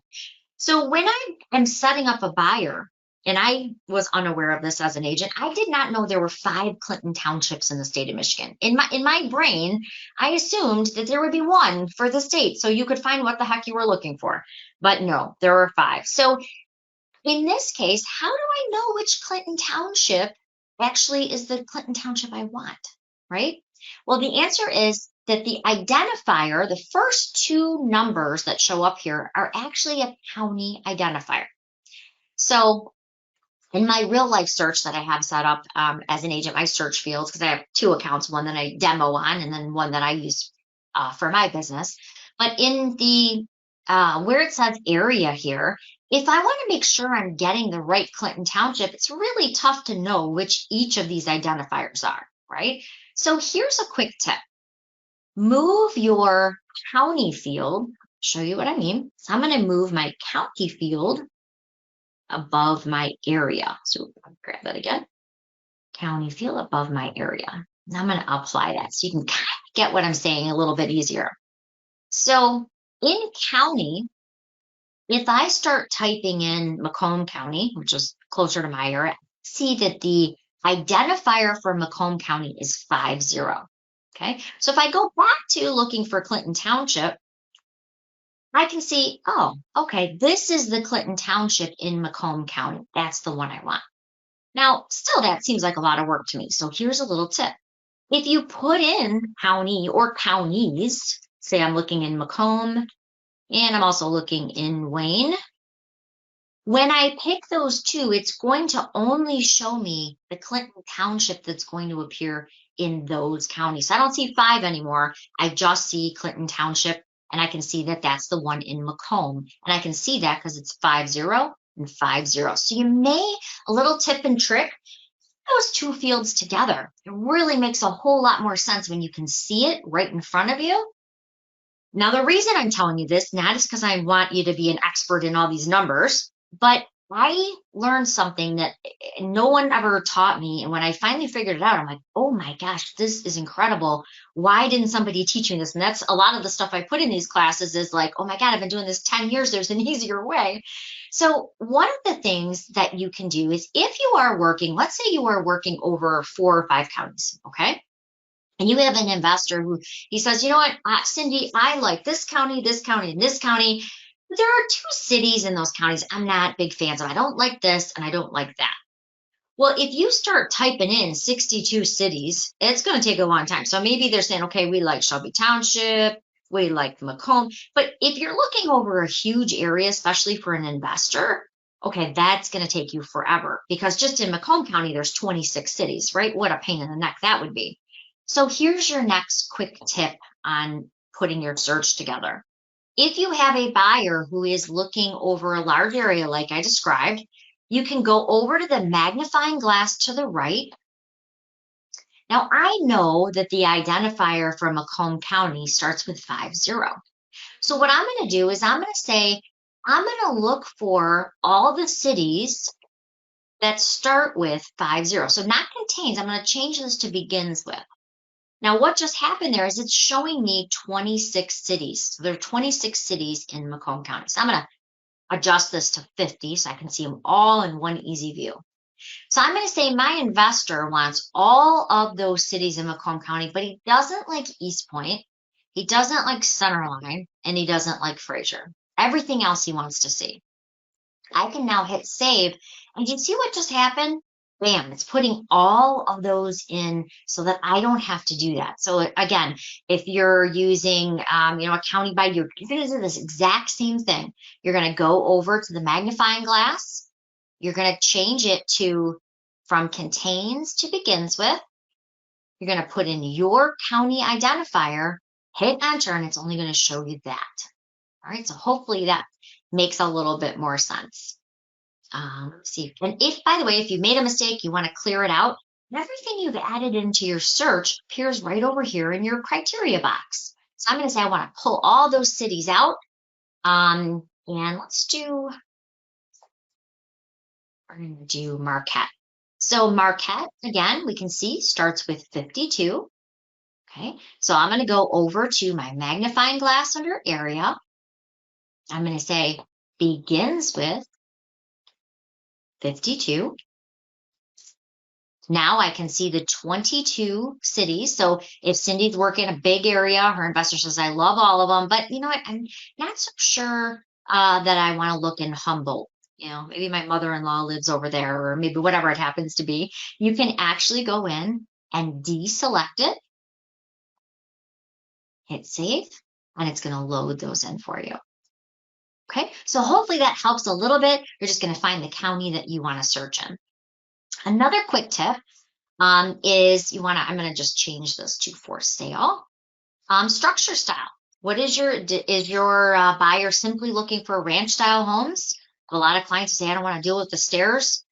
So when I am setting up a buyer, and I was unaware of this as an agent, I did not know there were 5 Clinton townships in the state of Michigan. In my brain, I assumed that there would be one for the state, so you could find what the heck you were looking for. But no, there are 5. So in this case, how do I know which Clinton township actually is the Clinton township I want, right? Well, the answer is that the identifier, the first 2 numbers that show up here, are actually a county identifier. So in my real life search that I have set up as an agent, my search fields, because I have 2 accounts, one that I demo on and then one that I use for my business. But in the where it says area here, if I want to make sure I'm getting the right Clinton Township, it's really tough to know which each of these identifiers are, right? So here's a quick tip. Move your county field. Show you what I mean. So I'm going to move my county field above my area. So I'll grab that again. County field above my area. And I'm going to apply that so you can kind of get what I'm saying a little bit easier. So in county, if I start typing in Macomb County, which is closer to my area, see that the identifier for Macomb County is 50. Okay. So if I go back to looking for Clinton Township, I can see, oh, okay, this is the Clinton Township in Macomb County. That's the one I want. Now, still, that seems like a lot of work to me. So here's a little tip. If you put in county or counties, say I'm looking in Macomb and I'm also looking in Wayne, when I pick those 2, it's going to only show me the Clinton Township that's going to appear in those counties. So I don't see 5 anymore. I just see Clinton Township, and I can see that that's the one in Macomb. And I can see that because it's 50 and 50. So you may, a little tip and trick, those 2 fields together. It really makes a whole lot more sense when you can see it right in front of you. Now, the reason I'm telling you this, not is because I want you to be an expert in all these numbers, but I learned something that no one ever taught me. And when I finally figured it out, I'm like, oh my gosh, this is incredible. Why didn't somebody teach me this? And that's a lot of the stuff I put in these classes is like, oh my God, I've been doing this 10 years. There's an easier way. So one of the things that you can do is if you are working, let's say you are working over 4 or 5 counties, okay? And you have an investor who he says, you know what, Cindy, I like this county, and this county. But there are 2 cities in those counties I'm not big fans of. I don't like this and I don't like that. Well, if you start typing in 62 cities, it's going to take a long time. So maybe they're saying, okay, we like Shelby Township, we like Macomb. But if you're looking over a huge area, especially for an investor, okay, that's going to take you forever because just in Macomb County, there's 26 cities, right? What a pain in the neck that would be. So here's your next quick tip on putting your search together. If you have a buyer who is looking over a large area like I described, you can go over to the magnifying glass to the right. Now, I know that the identifier for Macomb County starts with 50. So what I'm going to do is I'm going to say, I'm going to look for all the cities that start with 50. So not contains, I'm going to change this to begins with. Now, what just happened there is it's showing me 26 cities. So there are 26 cities in Macomb County. So I'm going to adjust this to 50 so I can see them all in one easy view. So I'm going to say my investor wants all of those cities in Macomb County, but he doesn't like East Point, he doesn't like Centerline, and he doesn't like Fraser. Everything else he wants to see. I can now hit save, and you see what just happened? Bam, it's putting all of those in so that I don't have to do that. So again, if you're using, a county by year, you're going to do this exact same thing. You're going to go over to the magnifying glass. You're going to change it to from contains to begins with. You're going to put in your county identifier, hit enter, and it's only going to show you that. All right, so hopefully that makes a little bit more sense. Let's see. And if, by the way, if you made a mistake, you want to clear it out, everything you've added into your search appears right over here in your criteria box. So I'm going to say I want to pull all those cities out. And we're going to do Marquette. So Marquette, again, we can see starts with 52. Okay, so I'm going to go over to my magnifying glass under area. I'm going to say begins with 52. Now I can see the 22 cities. So if Cindy's working a big area, her investor says, I love all of them, but you know what? I'm not so sure that I want to look in Humboldt. Maybe my mother-in-law lives over there, or maybe whatever it happens to be. You can actually go in and deselect it, hit save, and it's going to load those in for you. Okay, so hopefully that helps a little bit. You're just going to find the county that you want to search in. Another quick tip is I'm going to just change this to for sale. Structure style. Is your buyer simply looking for ranch style homes? A lot of clients say, I don't want to deal with the stairs.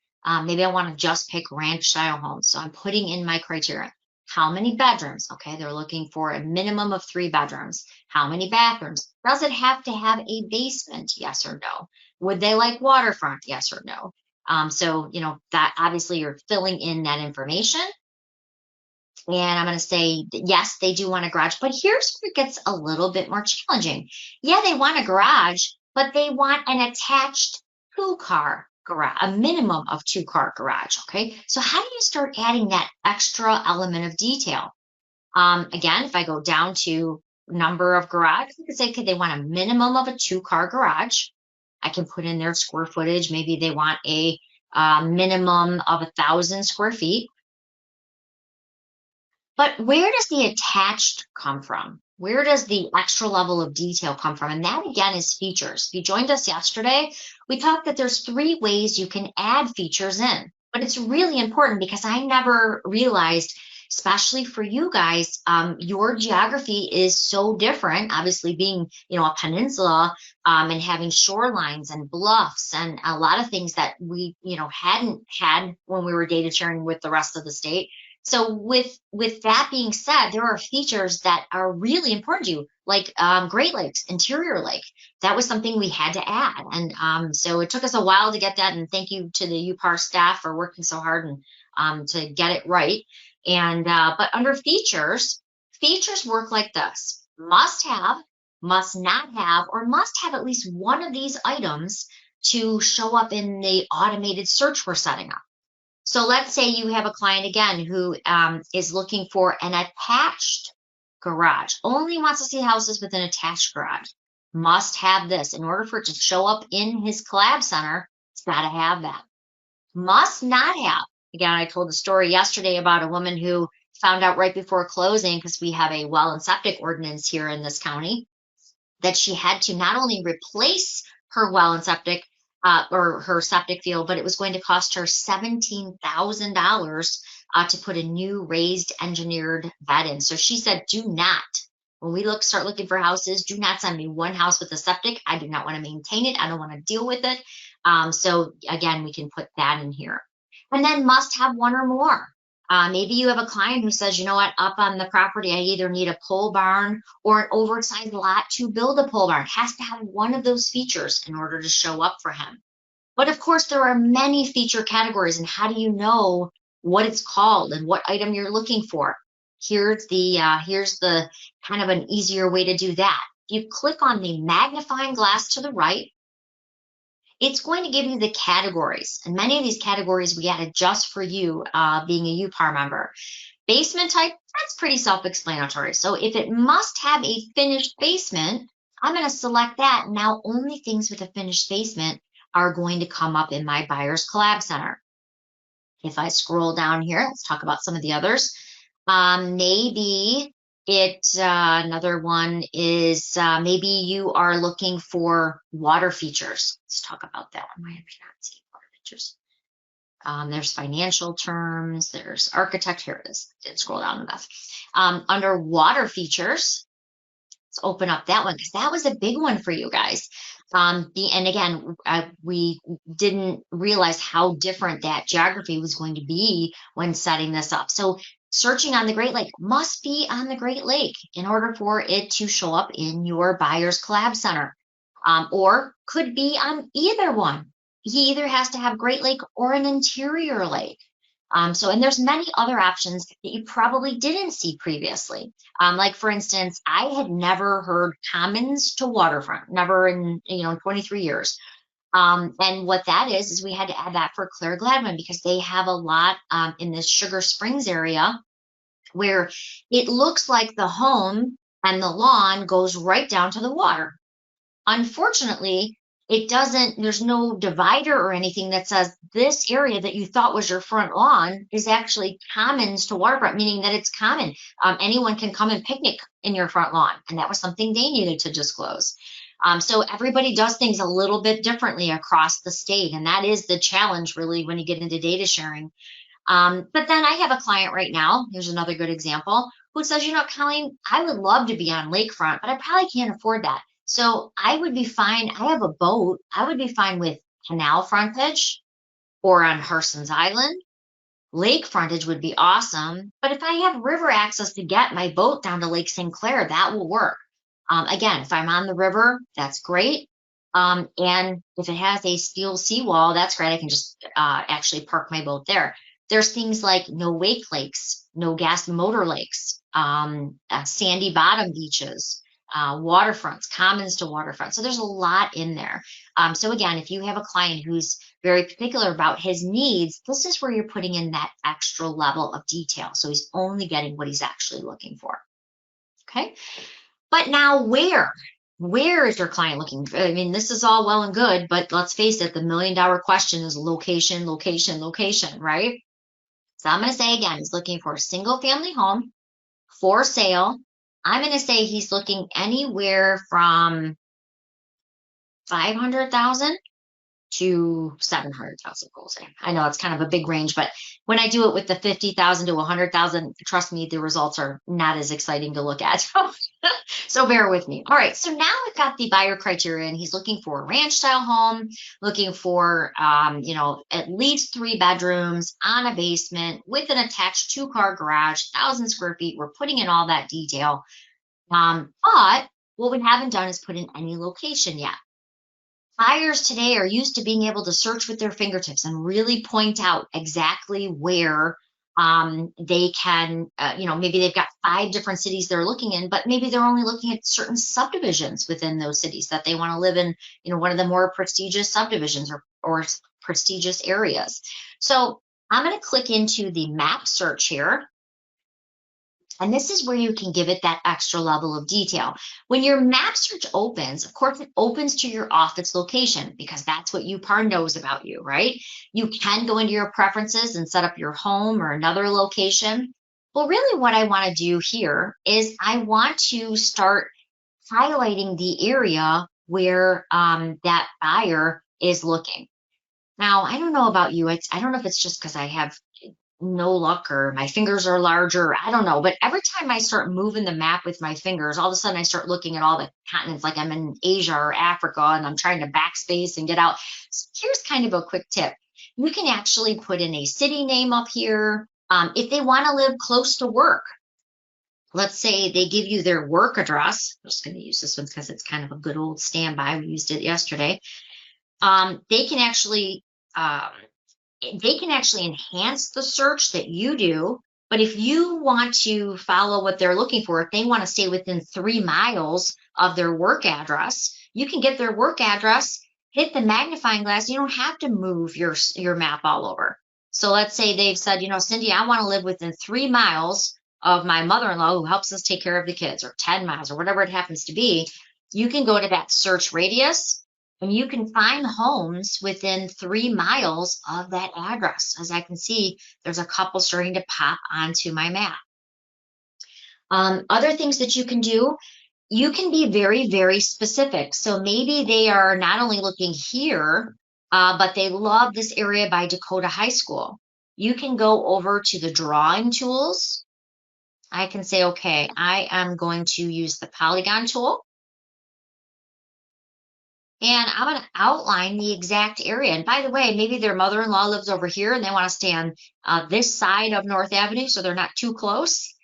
Maybe I want to just pick ranch style homes. So I'm putting in my criteria. How many bedrooms? Okay, they're looking for a minimum of 3 bedrooms. How many bathrooms? Does it have to have a basement? Yes or no? Would they like waterfront? Yes or no? So, that obviously you're filling in that information. And I'm going to say, yes, they do want a garage, but here's where it gets a little bit more challenging. Yeah, they want a garage, but they want an attached 2-car garage, a minimum of 2-car garage. Okay. So how do you start adding that extra element of detail? Again, if I go down to number of garage, I could say, okay, they want a minimum of a 2-car garage. I can put in their square footage. Maybe they want a minimum of 1,000 square feet. But where does the attached come from? Where does the extra level of detail come from? And that again is features. If you joined us yesterday, we talked that there's 3 ways you can add features in. But it's really important because I never realized, especially for you guys, your geography is so different. Obviously, being a peninsula and having shorelines and bluffs and a lot of things that we hadn't had when we were data sharing with the rest of the state. So with that being said, there are features that are really important to you, like Great Lakes, interior lake. That was something we had to add, and so it took us a while to get that. And thank you to the UPAR staff for working so hard and to get it right. And but under features work like this: must have, must not have, or must have at least one of these items to show up in the automated search we're setting up. So let's say you have a client again who is looking for an attached garage, only wants to see houses with an attached garage. Must have this. In order for it to show up in his collab center, it's got to have that. Must not have. Again, I told the story yesterday about a woman who found out right before closing, because we have a well and septic ordinance here in this county, that she had to not only replace her well and septic, or her septic field, but it was going to cost her $17,000 to put a new raised engineered bed in. So she said, do not, when we start looking for houses, do not send me one house with a septic. I do not want to maintain it. I don't want to deal with it. So again, we can put that in here. And then must have one or more. Maybe you have a client who says, you know what, up on the property, I either need a pole barn or an oversized lot to build a pole barn. It has to have one of those features in order to show up for him. But of course, there are many feature categories, and how do you know what it's called and what item you're looking for? Here's the kind of an easier way to do that. You click on the magnifying glass to the right. It's going to give you the categories, and many of these categories we added just for you being a UPAR member. Basement type, that's pretty self-explanatory. So if it must have a finished basement, I'm going to select that. Now only things with a finished basement are going to come up in my buyer's collab center. If I scroll down here, let's talk about some of the others. Maybe another one is maybe you are looking for water features. Let's talk about that one. Why am I not seeing water features? There's financial terms, there's architect. Here it is. Didn't scroll down enough. Under water features, let's open up that one because that was a big one for you guys. And again, we didn't realize how different that geography was going to be when setting this up. So searching on the Great Lake must be on the Great Lake in order for it to show up in your buyer's collab center, or could be on either one. He either has to have Great Lake or an interior lake. And there's many other options that you probably didn't see previously. Like for instance, I had never heard commons to waterfront, never in 23 years. And what that is we had to add that for Claire Gladwin because they have a lot in this Sugar Springs area where it looks like the home and the lawn goes right down to the water. Unfortunately, it doesn't, there's no divider or anything that says this area that you thought was your front lawn is actually commons to waterfront, meaning that it's common. Anyone can come and picnic in your front lawn. And that was something they needed to disclose. So everybody does things a little bit differently across the state. And that is the challenge, really, when you get into data sharing. But then I have a client right now, here's another good example, who says, Colleen, I would love to be on lakefront, but I probably can't afford that. So I would be fine. I have a boat. I would be fine with canal frontage or on Harson's Island. Lake frontage would be awesome. But if I have river access to get my boat down to Lake St. Clair, that will work. Again, if I'm on the river, that's great. And if it has a steel seawall, that's great. I can just actually park my boat there. There's things like no wake lakes, no gas motor lakes, sandy bottom beaches, waterfronts, commons to waterfront. So there's a lot in there. So again, if you have a client who's very particular about his needs, this is where you're putting in that extra level of detail. So he's only getting what he's actually looking for. Okay. But now where is your client looking? I mean, this is all well and good, but let's face it, the $1 million question is location, location, location, right? So I'm going to say again, he's looking for a single family home for sale. I'm going to say he's looking anywhere from 500,000 to 700,000 goals. I know it's kind of a big range, but when I do it with the 50,000 to 100,000, trust me, the results are not as exciting to look at. So bear with me. All right. So now we've got the buyer criteria, and he's looking for a ranch style home, looking for, at least 3 bedrooms on a basement with an attached 2-car garage, 1,000 square feet. We're putting in all that detail. But what we haven't done is put in any location yet. Buyers today are used to being able to search with their fingertips and really point out exactly where they can, maybe they've got 5 different cities they're looking in, but maybe they're only looking at certain subdivisions within those cities that they want to live in, one of the more prestigious subdivisions or prestigious areas. So I'm going to click into the map search here. And this is where you can give it that extra level of detail. When your map search opens, of course, it opens to your office location because that's what UPAR knows about you, right? You can go into your preferences and set up your home or another location. Well, really what I want to do here is I want to start highlighting the area where that buyer is looking. Now, I don't know about you. I don't know if it's just because I have no luck or my fingers are larger. I don't know. But every time I start moving the map with my fingers, all of a sudden I start looking at all the continents like I'm in Asia or Africa and I'm trying to backspace and get out. So here's kind of a quick tip. You can actually put in a city name up here. If they want to live close to work, let's say they give you their work address. I'm just going to use this one because it's kind of a good old standby. We used it yesterday. They can actually enhance the search that you do. But if you want to follow what they're looking for, if they want to stay within 3 miles of their work address, you can get their work address, hit the magnifying glass. You don't have to move your map all over. So let's say they've said, Cindy, I want to live within 3 miles of my mother-in-law who helps us take care of the kids, or 10 miles, or whatever it happens to be. You can go to that search radius and you can find homes within 3 miles of that address. As I can see, there's a couple starting to pop onto my map. Other things that you can do, you can be very, very specific. So maybe they are not only looking here, but they love this area by Dakota High School. You can go over to the drawing tools. I can say, okay, I am going to use the polygon tool. And I'm going to outline the exact area. And by the way, maybe their mother-in-law lives over here and they want to stay on this side of North Avenue so they're not too close.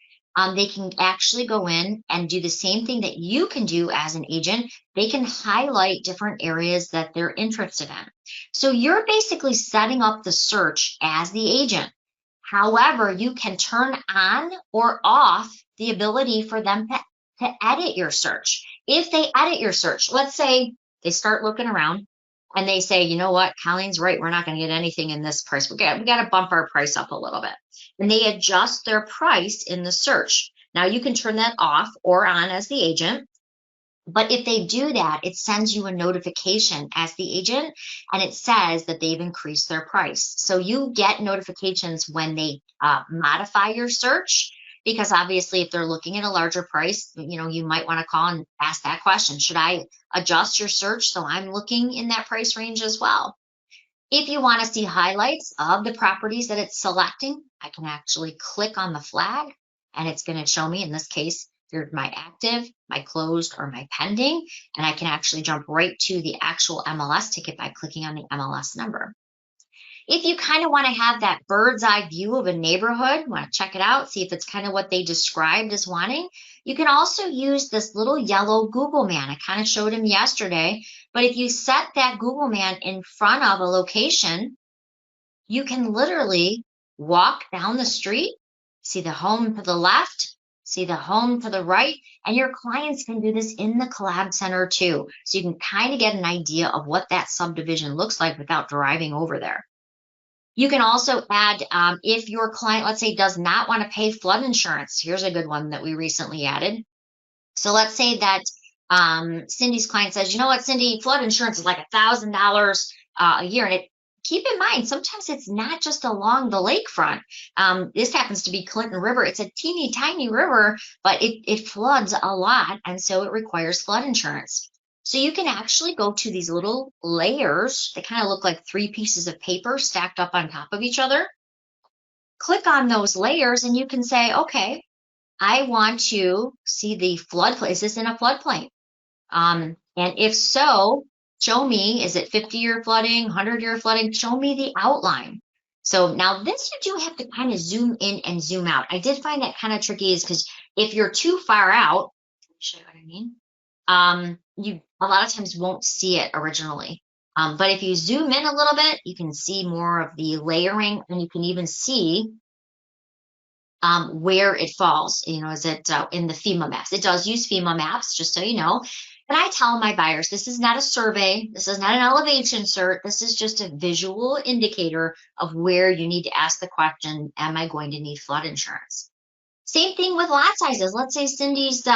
They can actually go in and do the same thing that you can do as an agent. They can highlight different areas that they're interested in. So you're basically setting up the search as the agent. However, you can turn on or off the ability for them to edit your search. If they edit your search, let's say they start looking around and they say, you know what, Colleen's right. We're not going to get anything in this price. We got to bump our price up a little bit. And they adjust their price in the search. Now you can turn that off or on as the agent. But if they do that, it sends you a notification as the agent and it says that they've increased their price. So you get notifications when they modify your search, because obviously if they're looking at a larger price, you might want to call and ask that question. Should I adjust your search so I'm looking in that price range as well? If you want to see highlights of the properties that it's selecting, I can actually click on the flag and it's going to show me, in this case, here's my active, my closed, or my pending, and I can actually jump right to the actual MLS ticket by clicking on the MLS number. If you kind of want to have that bird's eye view of a neighborhood, want to check it out, see if it's kind of what they described as wanting, you can also use this little yellow Google man. I kind of showed him yesterday, but if you set that Google man in front of a location, you can literally walk down the street, see the home to the left, see the home to the right, and your clients can do this in the collab center too. So you can kind of get an idea of what that subdivision looks like without driving over there. You can also add, if your client, let's say, does not want to pay flood insurance. Here's a good one that we recently added. So let's say that Cindy's client says, you know what, Cindy, flood insurance is like $1,000 a year. And keep in mind, sometimes it's not just along the lakefront. This happens to be Clinton River. It's a teeny tiny river, but it floods a lot. And so it requires flood insurance. So you can actually go to these little layers. They kind of look like 3 pieces of paper stacked up on top of each other. Click on those layers and you can say, okay, I want to see the floodplain. Is this in a floodplain? And if so, show me, is it 50-year flooding, 100-year flooding? Show me the outline. So now this, you do have to kind of zoom in and zoom out. I did find that kind of tricky, is because if you're too far out, show you what I mean? You a lot of times won't see it originally. But if you zoom in a little bit, you can see more of the layering, and you can even see where it falls. Is it in the FEMA maps? It does use FEMA maps, just so you know. And I tell my buyers, this is not a survey. This is not an elevation cert. This is just a visual indicator of where you need to ask the question, am I going to need flood insurance? Same thing with lot sizes. Let's say Cindy's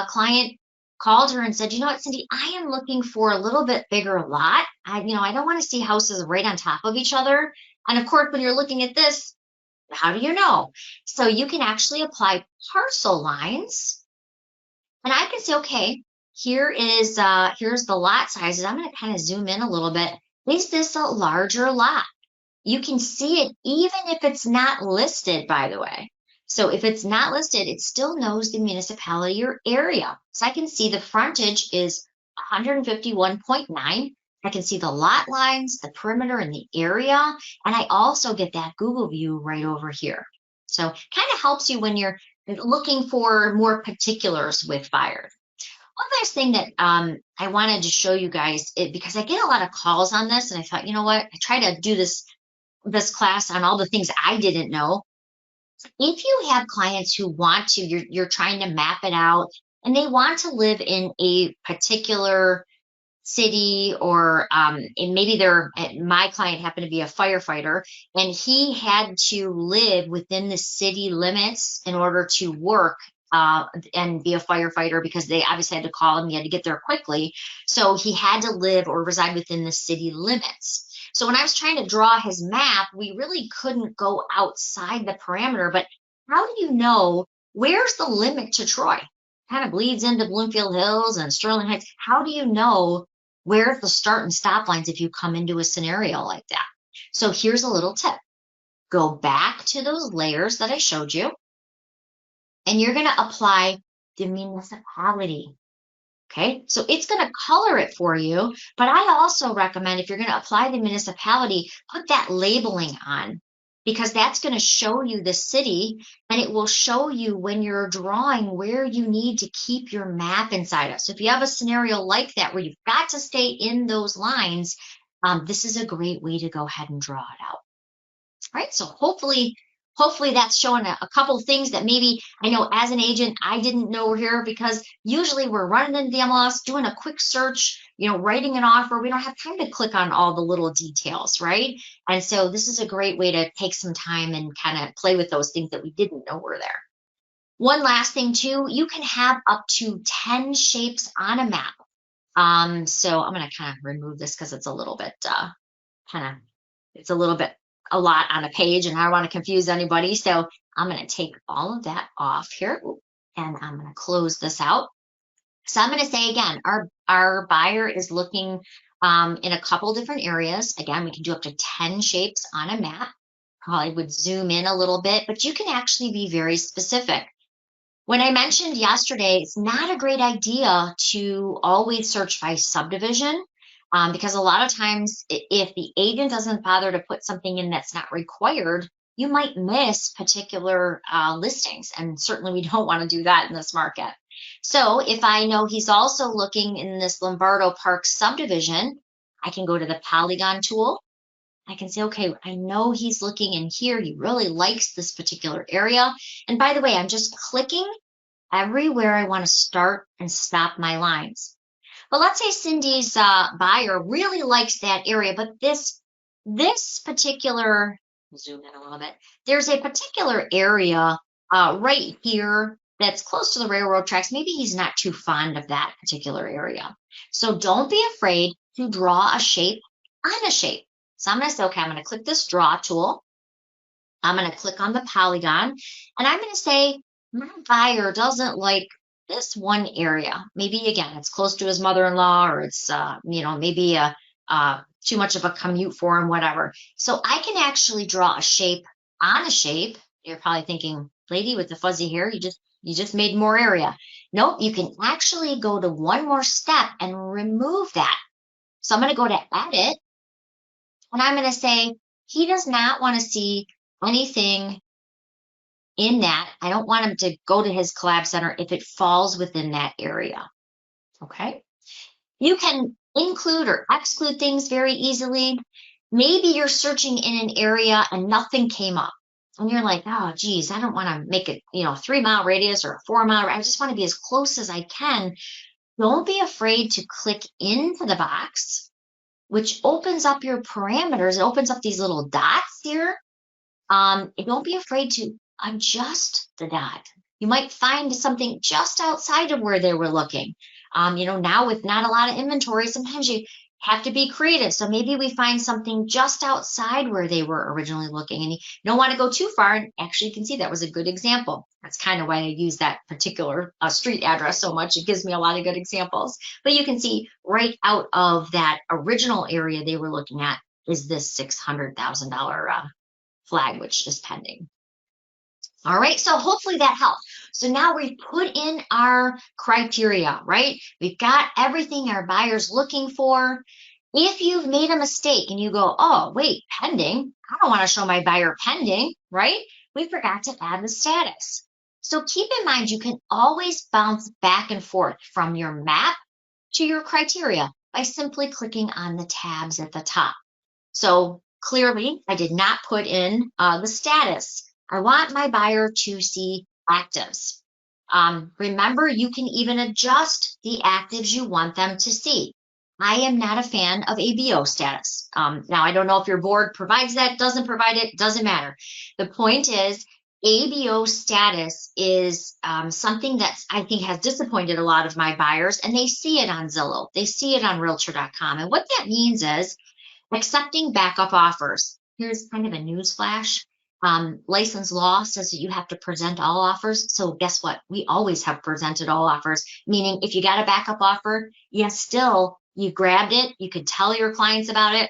client called her and said, you know what, Cindy, I am looking for a little bit bigger lot. I don't want to see houses right on top of each other. And of course, when you're looking at this, how do you know? So you can actually apply parcel lines. And I can say, okay, here's the lot sizes. I'm going to kind of zoom in a little bit. Is this a larger lot? You can see it even if it's not listed, by the way. So if it's not listed, it still knows the municipality or area. So I can see the frontage is 151.9. I can see the lot lines, the perimeter, and the area. And I also get that Google view right over here. So kind of helps you when you're looking for more particulars with buyers. One last thing that I wanted to show you guys, because I get a lot of calls on this, and I thought, you know what, I try to do this class on all the things I didn't know. If you have clients who want to, you're trying to map it out, and they want to live in a particular city, or and maybe my client happened to be a firefighter, and he had to live within the city limits in order to work and be a firefighter, because they obviously had to call him. He had to get there quickly. So he had to live or reside within the city limits. So when I was trying to draw his map, we really couldn't go outside the parameter. But how do you know where's the limit to Troy? Kind of bleeds into Bloomfield Hills and Sterling Heights. How do you know where's the start and stop lines if you come into a scenario like that? So here's a little tip. Go back to those layers that I showed you, and you're going to apply the municipality. Okay, so it's going to color it for you, but I also recommend, if you're going to apply the municipality, put that labeling on, because that's going to show you the city, and it will show you when you're drawing where you need to keep your map inside of. So if you have a scenario like that where you've got to stay in those lines, this is a great way to go ahead and draw it out. All right, so hopefully hopefully that's showing a couple things that maybe I know as an agent I didn't know were here, because usually we're running into the MLS, doing a quick search, writing an offer. We don't have time to click on all the little details, right? And so this is a great way to take some time and kind of play with those things that we didn't know were there. One last thing too, you can have up to 10 shapes on a map. So I'm going to kind of remove this because it's a little bit kind of it's a little bit a lot on a page, and I don't want to confuse anybody. So I'm going to take all of that off here, and I'm going to close this out. So I'm going to say again, our buyer is looking in a couple different areas. Again, we can do up to 10 shapes on a map. Probably would zoom in a little bit, but you can actually be very specific. When I mentioned yesterday, it's not a great idea to always search by subdivision, because a lot of times, if the agent doesn't bother to put something in that's not required, you might miss particular listings. And certainly we don't want to do that in this market. So if I know he's also looking in this Lombardo Park subdivision, I can go to the polygon tool. I can say, okay, I know he's looking in here. He really likes this particular area. And by the way, I'm just clicking everywhere I want to start and stop my lines. But let's say Cindy's buyer really likes that area, but this particular, zoom in a little bit, there's a particular area right here that's close to the railroad tracks. Maybe he's not too fond of that particular area. So don't be afraid to draw a shape on a shape. So I'm going to say, okay, I'm going to click this draw tool. I'm going to click on the polygon, and I'm going to say, my buyer doesn't like this one area. Maybe again, it's close to his mother-in-law, or it's maybe too much of a commute for him, whatever. So I can actually draw a shape on a shape. You're probably thinking, lady with the fuzzy hair, you just made more area. Nope, you can actually go to one more step and remove that. So I'm going to go to edit, and I'm going to say he does not want to see anything in that. I don't want him to go to his collab center if it falls within that area. Okay. You can include or exclude things very easily. Maybe you're searching in an area and nothing came up, and you're like, oh, geez, I don't want to make it, 3-mile radius or a 4-mile. I just want to be as close as I can. Don't be afraid to click into the box, which opens up your parameters. It opens up these little dots here. Don't be afraid to adjust the dot. You might find something just outside of where they were looking. Now with not a lot of inventory, sometimes you have to be creative. So maybe we find something just outside where they were originally looking, and you don't want to go too far. And actually, you can see that was a good example. That's kind of why I use that particular street address so much. It gives me a lot of good examples. But you can see right out of that original area they were looking at is this $600,000 flag, which is pending. All right, so hopefully that helped. So now we've put in our criteria, right? We've got everything our buyer's looking for. If you've made a mistake and you go, oh, wait, pending, I don't want to show my buyer pending, right? We forgot to add the status. So keep in mind, you can always bounce back and forth from your map to your criteria by simply clicking on the tabs at the top. So clearly, I did not put in the status. I want my buyer to see actives. Remember, you can even adjust the actives you want them to see. I am not a fan of ABO status. Now, I don't know if your board provides that, doesn't provide it, doesn't matter. The point is, ABO status is something that I think has disappointed a lot of my buyers, and they see it on Zillow. They see it on Realtor.com. And what that means is accepting backup offers. Here's kind of a news flash. License law says that you have to present all offers. So guess what? We always have presented all offers, meaning if you got a backup offer, yes, you grabbed it. You could tell your clients about it.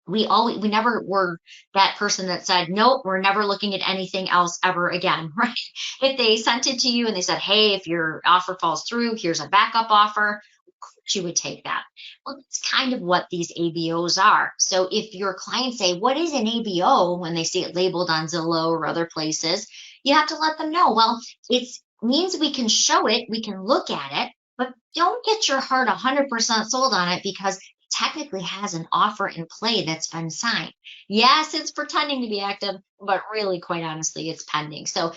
We never were that person that said, nope, we're never looking at anything else ever again, right? If they sent it to you and they said, hey, if your offer falls through, here's a backup offer, you would take that. Well, it's kind of what these ABOs are. So if your clients say, what is an ABO, when they see it labeled on Zillow or other places, you have to let them know, well, it means we can show it, we can look at it, but don't get your heart 100% sold on it, because it technically has an offer in play that's been signed. Yes, it's pretending to be active, but really, quite honestly, it's pending. So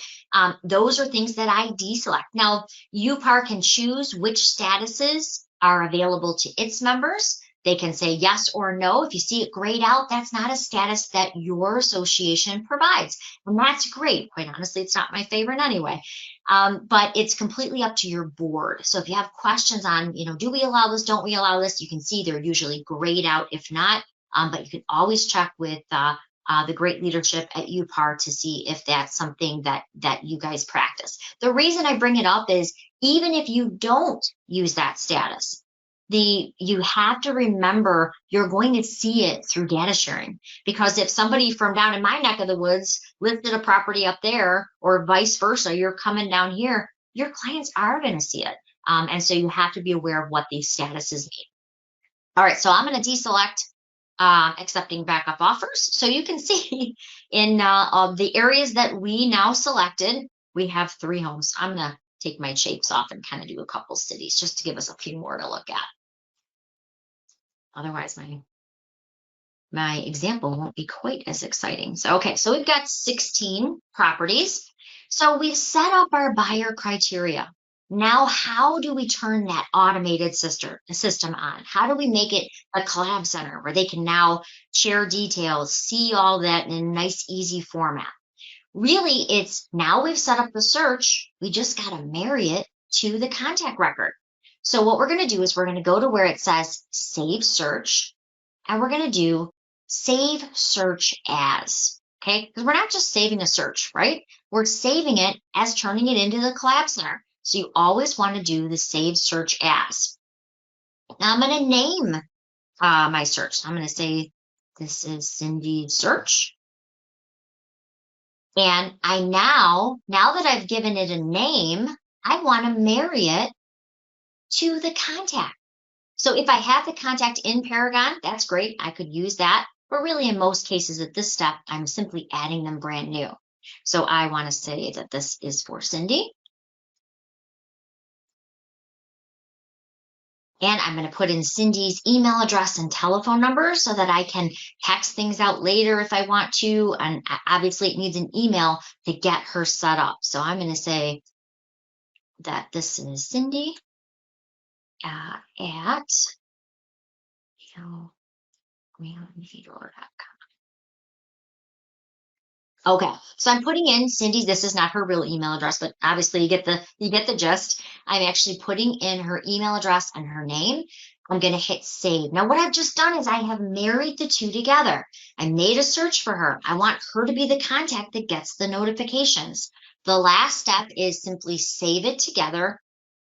those are things that I deselect. Now, UPAR can choose which statuses are available to its members. They can say yes or no. If you see it grayed out, that's not a status that your association provides. And that's great. Quite honestly, it's not my favorite anyway. But it's completely up to your board. So if you have questions on, do we allow this? Don't we allow this? You can see they're usually grayed out if not. But you can always check with the great leadership at UPAR to see if that's something that you guys practice. The reason I bring it up is even if you don't use that status, you have to remember you're going to see it through data sharing, because if somebody from down in my neck of the woods listed a property up there or vice versa, you're coming down here, your clients are going to see it. And so you have to be aware of what these statuses mean. All right, so I'm going to deselect accepting backup offers. So you can see in the areas that we now selected, we have 3 homes. I'm going to take my shapes off and kind of do a couple cities just to give us a few more to look at. Otherwise, my example won't be quite as exciting. So, okay, so we've got 16 properties. So we've set up our buyer criteria. Now, how do we turn that automated system on? How do we make it a collab center where they can now share details, see all that in a nice, easy format? Really, it's now we've set up the search. We just got to marry it to the contact record. So what we're going to do is we're going to go to where it says Save Search, and we're going to do Save Search As, okay? Because we're not just saving a search, right? We're saving it as turning it into the Collab Center. So you always want to do the Save Search As. Now I'm going to name my search. I'm going to say this is Cindy Search. And now that I've given it a name, I want to marry it to the contact. So if I have the contact in Paragon, that's great. I could use that. But really, in most cases at this step, I'm simply adding them brand new. So I want to say that this is for Cindy. And I'm going to put in Cindy's email address and telephone number so that I can text things out later if I want to. And obviously, it needs an email to get her set up. So I'm going to say that this is Cindy at greenfeedroller.com. Okay, so I'm putting in Cindy's. This is not her real email address, but obviously you get the gist. I'm actually putting in her email address and her name. I'm going to hit save. Now, what I've just done is I have married the two together. I made a search for her. I want her to be the contact that gets the notifications. The last step is simply save it together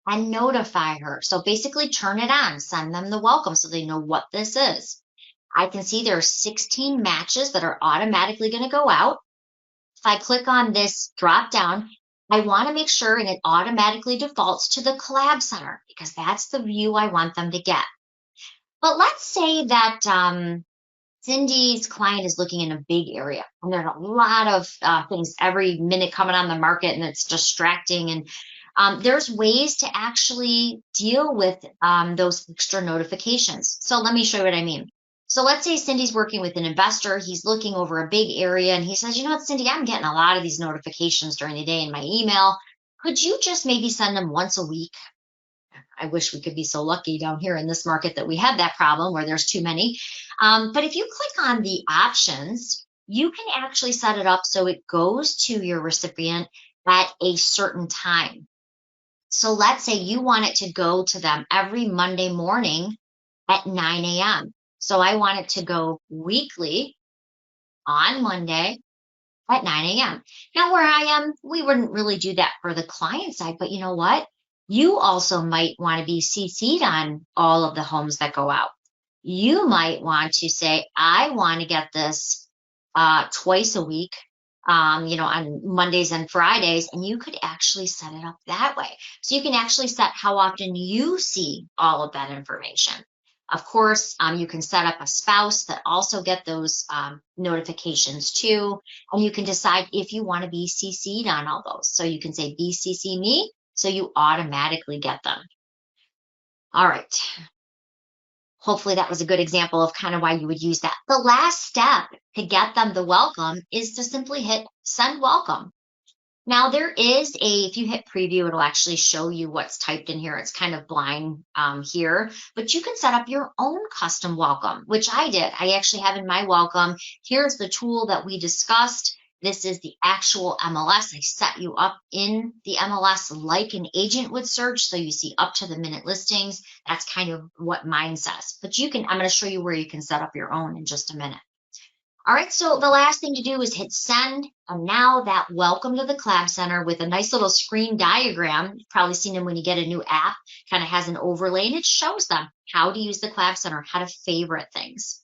and notify her. So basically turn it on, send them the welcome so they know what this is. I can see there are 16 matches that are automatically going to go out. If I click on this drop down, I want to make sure and it automatically defaults to the Collab Center because that's the view I want them to get. But let's say that Cindy's client is looking in a big area and there's a lot of things every minute coming on the market and it's distracting. And there's ways to actually deal with those extra notifications. So let me show you what I mean. So let's say Cindy's working with an investor. He's looking over a big area and he says, you know what, Cindy, I'm getting a lot of these notifications during the day in my email. Could you just maybe send them once a week? I wish we could be so lucky down here in this market that we have that problem where there's too many. But if you click on the options, you can actually set it up so it goes to your recipient at a certain time. So let's say you want it to go to them every Monday morning at 9 a.m. So I want it to go weekly on Monday at 9 a.m. Now, where I am, we wouldn't really do that for the client side, but you know what? You also might want to be CC'd on all of the homes that go out. You might want to say, I want to get this twice a week, on Mondays and Fridays, and you could actually set it up that way. So you can actually set how often you see all of that information. Of course, you can set up a spouse that also get those notifications too, and you can decide if you want to be CC'd on all those. So you can say BCC me, so you automatically get them. All right. hopefully that was a good example of kind of why you would use that. The last step to get them the welcome is to simply hit send welcome. Now there is if you hit preview, it'll actually show you what's typed in here. It's kind of blind here, but you can set up your own custom welcome, which I did. I actually have in my welcome, here's the tool that we discussed. This is the actual MLS. I set you up in the MLS like an agent would search. So you see up to the minute listings. That's kind of what mine says, but I'm going to show you where you can set up your own in just a minute. All right, so the last thing to do is hit send. And now that welcome to the Collab Center with a nice little screen diagram, you've probably seen them when you get a new app, kind of has an overlay and it shows them how to use the Collab Center, how to favorite things.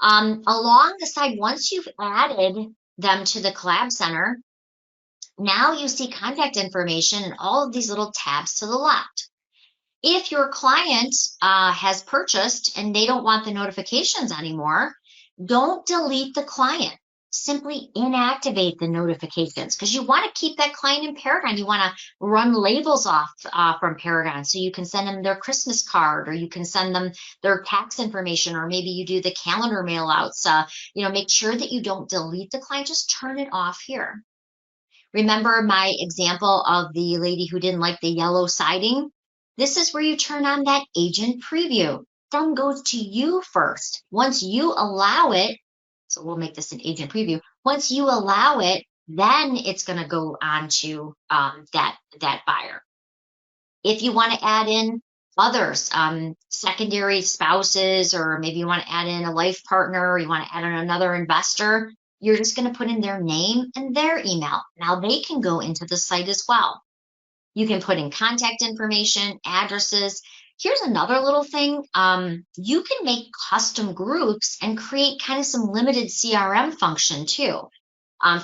Along the side, once you've added them to the Collab Center, now you see contact information and all of these little tabs to the left. If your client has purchased and they don't want the notifications anymore, don't delete the client. Simply inactivate the notifications because you want to keep that client in Paragon. You want to run labels off from Paragon so you can send them their Christmas card, or you can send them their tax information, or maybe you do the calendar mail outs. Make sure that you don't delete the client. Just turn it off here. Remember my example of the lady who didn't like the yellow siding? This is where you turn on that agent preview. Then goes to you first. Once you allow it, so we'll make this an agent preview. Once you allow it, then it's going to go on to that buyer. If you want to add in others, secondary spouses, or maybe you want to add in a life partner, or you want to add in another investor, you're just going to put in their name and their email. Now they can go into the site as well. You can put in contact information, addresses. Here's another little thing. You can make custom groups and create kind of some limited CRM function too.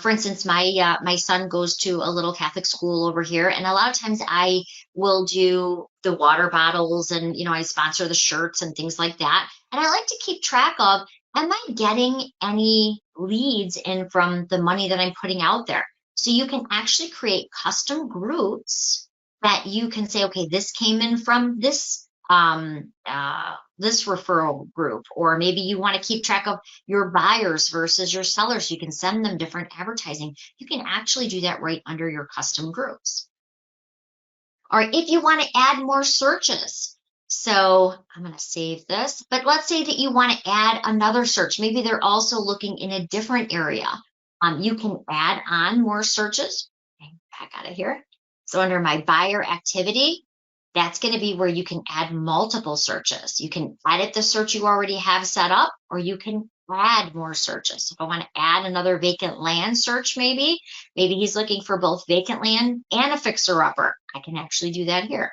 For instance, my son goes to a little Catholic school over here, and a lot of times I will do the water bottles and, I sponsor the shirts and things like that. And I like to keep track of, am I getting any leads in from the money that I'm putting out there? So you can actually create custom groups that you can say, okay, this came in from this referral group, or maybe you want to keep track of your buyers versus your sellers. You can send them different advertising. You can actually do that right under your custom groups. All right, if you want to add more searches, so I'm going to save this, but let's say that you want to add another search. Maybe they're also looking in a different area. You can add on more searches. Okay, back out of here. So under my buyer activity, that's going to be where you can add multiple searches. You can edit the search you already have set up, or you can add more searches. If I want to add another vacant land search, maybe he's looking for both vacant land and a fixer-upper. I can actually do that here.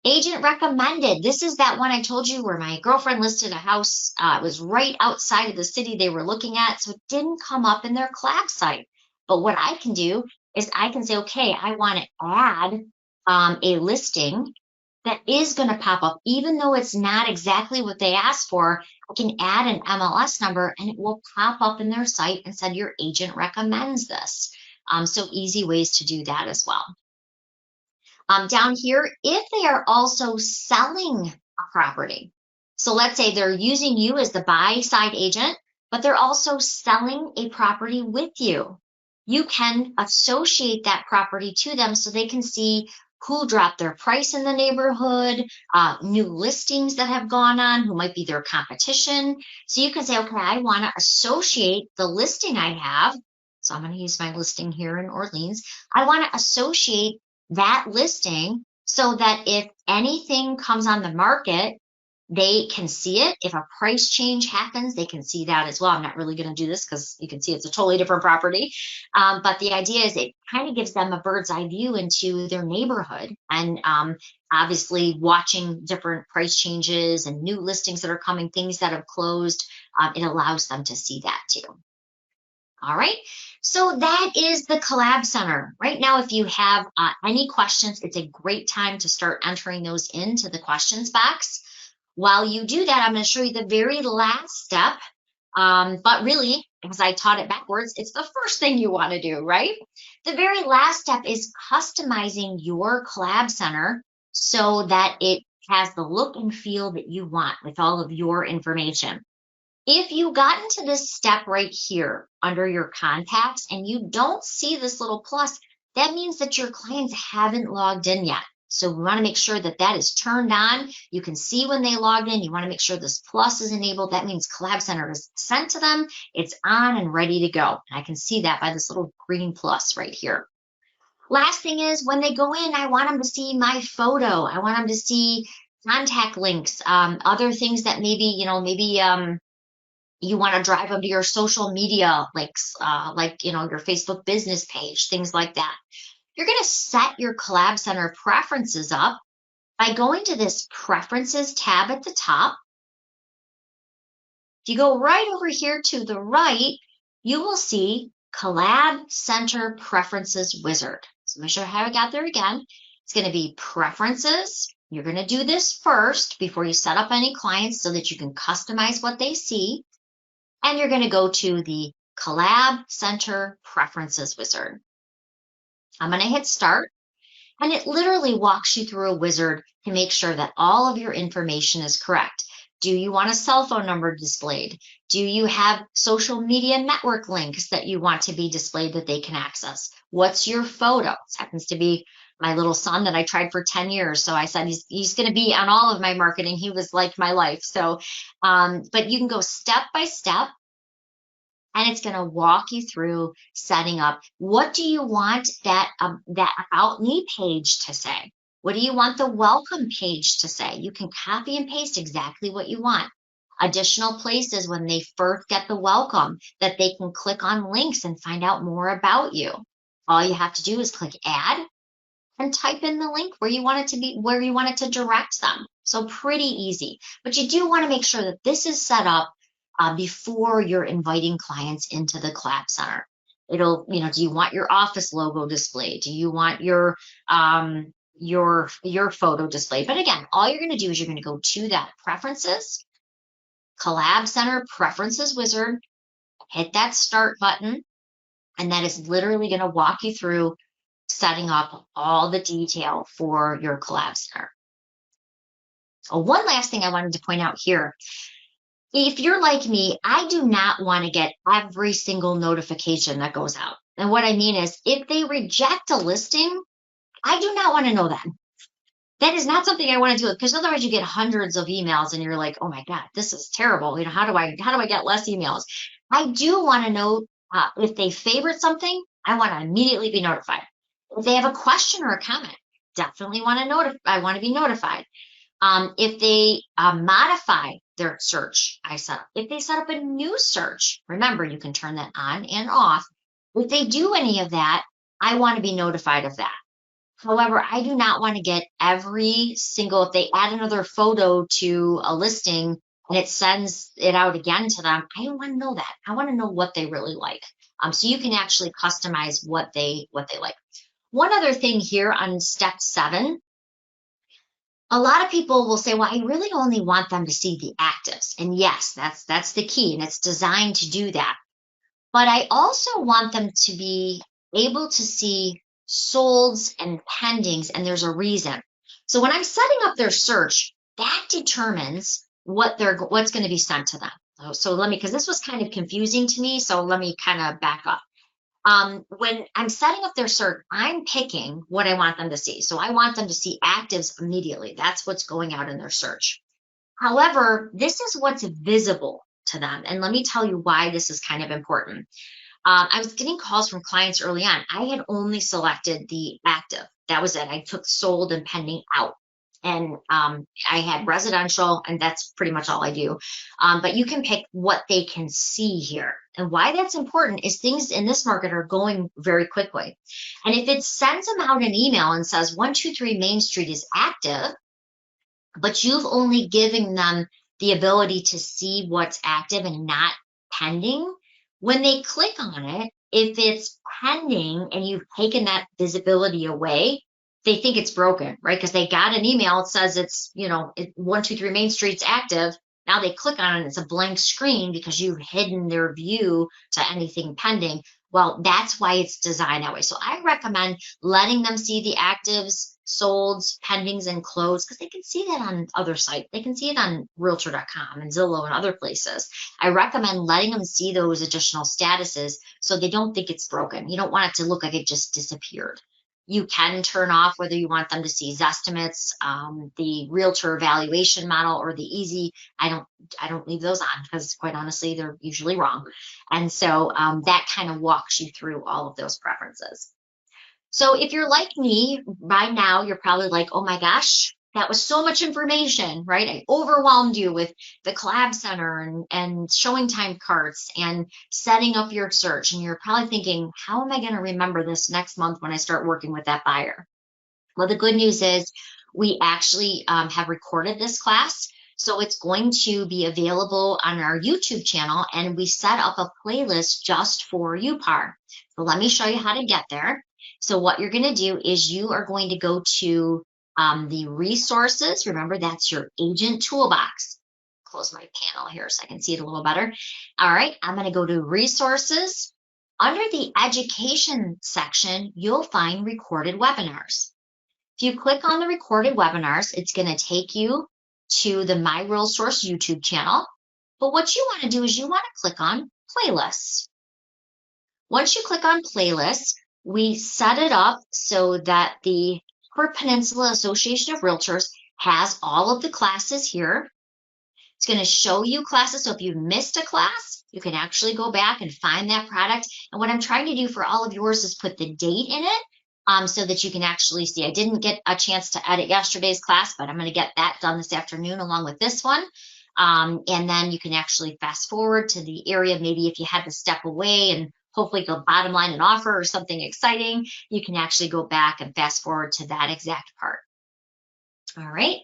Agent recommended. This is that one I told you where my girlfriend listed a house. It was right outside of the city they were looking at, so it didn't come up in their Collab site. But what I can do is I can say, okay, I want to add a listing that is going to pop up, even though it's not exactly what they asked for. I can add an MLS number and it will pop up in their site and said your agent recommends this. So easy ways to do that as well. Down here, if they are also selling a property, so let's say they're using you as the buy side agent, but they're also selling a property with you, you can associate that property to them so they can see who dropped their price in the neighborhood, new listings that have gone on, who might be their competition. So you can say, okay, I want to associate the listing I have. So I'm going to use my listing here in Orleans. I want to associate that listing so that if anything comes on the market, they can see it. If a price change happens, they can see that as well. I'm not really going to do this because you can see it's a totally different property. But the idea is it kind of gives them a bird's eye view into their neighborhood, and obviously watching different price changes and new listings that are coming, things that have closed. It allows them to see that too. All right, so that is the Collab Center. Right now, if you have any questions, it's a great time to start entering those into the questions box. While you do that, I'm going to show you the very last step. But really, because I taught it backwards, it's the first thing you want to do, right? The very last step is customizing your Collab Center so that it has the look and feel that you want with all of your information. If you got into this step right here under your contacts and you don't see this little plus, that means that your clients haven't logged in yet. So we want to make sure that that is turned on. You can see when they logged in. You want to make sure this plus is enabled. That means Collab Center is sent to them. It's on and ready to go. And I can see that by this little green plus right here. Last thing is when they go in, I want them to see my photo. I want them to see contact links, other things that maybe, you want to drive them to your social media links, like, your Facebook business page, things like that. You're going to set your Collab Center preferences up by going to this Preferences tab at the top. If you go right over here to the right, you will see Collab Center Preferences Wizard. So make sure how I got there again. It's going to be Preferences. You're going to do this first before you set up any clients so that you can customize what they see. And you're going to go to the Collab Center Preferences Wizard. I'm going to hit Start, and it literally walks you through a wizard to make sure that all of your information is correct. Do you want a cell phone number displayed? Do you have social media network links that you want to be displayed that they can access? What's your photo? This happens to be my little son that I tried for 10 years. So I said, he's going to be on all of my marketing. He was like my life. So, but you can go step by step, and it's going to walk you through setting up. What do you want that About Me page to say? What do you want the welcome page to say? You can copy and paste exactly what you want. Additional places when they first get the welcome that they can click on links and find out more about you. All you have to do is click add and type in the link where you want it to be, where you want it to direct them. So pretty easy, but you do want to make sure that this is set up before you're inviting clients into the Collab Center. It'll, do you want your office logo displayed? Do you want your photo displayed? But again, all you're going to do is you're going to go to that Preferences, Collab Center Preferences Wizard, hit that Start button, and that is literally going to walk you through setting up all the detail for your Collab Center. One last thing I wanted to point out here. If you're like me, I do not want to get every single notification that goes out. And what I mean is, if they reject a listing, I do not want to know that. That is not something I want to do, because otherwise you get hundreds of emails and you're like, oh my God, this is terrible. How do I get less emails? I do want to know if they favorite something, I want to immediately be notified. If they have a question or a comment, definitely want to be notified. If they modify their search I set up, if they set up a new search, remember, you can turn that on and off. If they do any of that, I want to be notified of that. However, I do not want to get every single, if they add another photo to a listing and it sends it out again to them, I don't want to know that. I want to know what they really like. So you can actually customize what they like. One other thing here on step 7, a lot of people will say, well, I really only want them to see the actives. And yes, that's the key, and it's designed to do that. But I also want them to be able to see solds and pendings, and there's a reason. So when I'm setting up their search, that determines what's going to be sent to them. So because this was kind of confusing to me, so let me kind of back up. When I'm setting up their search, I'm picking what I want them to see. So I want them to see actives immediately. That's what's going out in their search. However, this is what's visible to them. And let me tell you why this is kind of important. I was getting calls from clients early on. I had only selected the active. That was it. I took sold and pending out. And I had residential, and that's pretty much all I do. But you can pick what they can see here. And why that's important is things in this market are going very quickly. And if it sends them out an email and says 123 Main Street is active, but you've only given them the ability to see what's active and not pending, when they click on it, if it's pending and you've taken that visibility away, they think it's broken, right? Because they got an email, it says it's, 123 Main Street's active. Now they click on it and it's a blank screen because you've hidden their view to anything pending. Well, that's why it's designed that way. So I recommend letting them see the actives solds, pendings, and closed, because they can see that on other sites. They can see it on realtor.com and Zillow and other places. I recommend letting them see those additional statuses so they don't think it's broken. You don't want it to look like it just disappeared. You can turn off whether you want them to see Zestimates, the realtor valuation model, or the easy. I don't leave those on because quite honestly, they're usually wrong. And so that kind of walks you through all of those preferences. So if you're like me, by now you're probably like, oh my gosh, that was so much information, right? I overwhelmed you with the collab center and showing time carts and setting up your search. And you're probably thinking, how am I going to remember this next month when I start working with that buyer? Well, the good news is we actually have recorded this class. So it's going to be available on our YouTube channel, and we set up a playlist just for UPAR. So let me show you how to get there. So what you're going to do is you are going to go to the resources. Remember, that's your agent toolbox. Close my panel here so I can see it a little better. All right, I'm going to go to resources. Under the education section, you'll find recorded webinars. If you click on the recorded webinars, it's going to take you to the My Real Source YouTube channel. But what you want to do is you want to click on playlists. Once you click on playlists, we set it up so that the Upper Peninsula Association of Realtors has all of the classes here. It's going to show you classes. So if you missed a class, you can actually go back and find that product. And what I'm trying to do for all of yours is put the date in it so that you can actually see. I didn't get a chance to edit yesterday's class, but I'm going to get that done this afternoon along with this one. And then you can actually fast forward to the area. Maybe if you had to step away and hopefully go bottom line an offer or something exciting, you can actually go back and fast forward to that exact part. All right.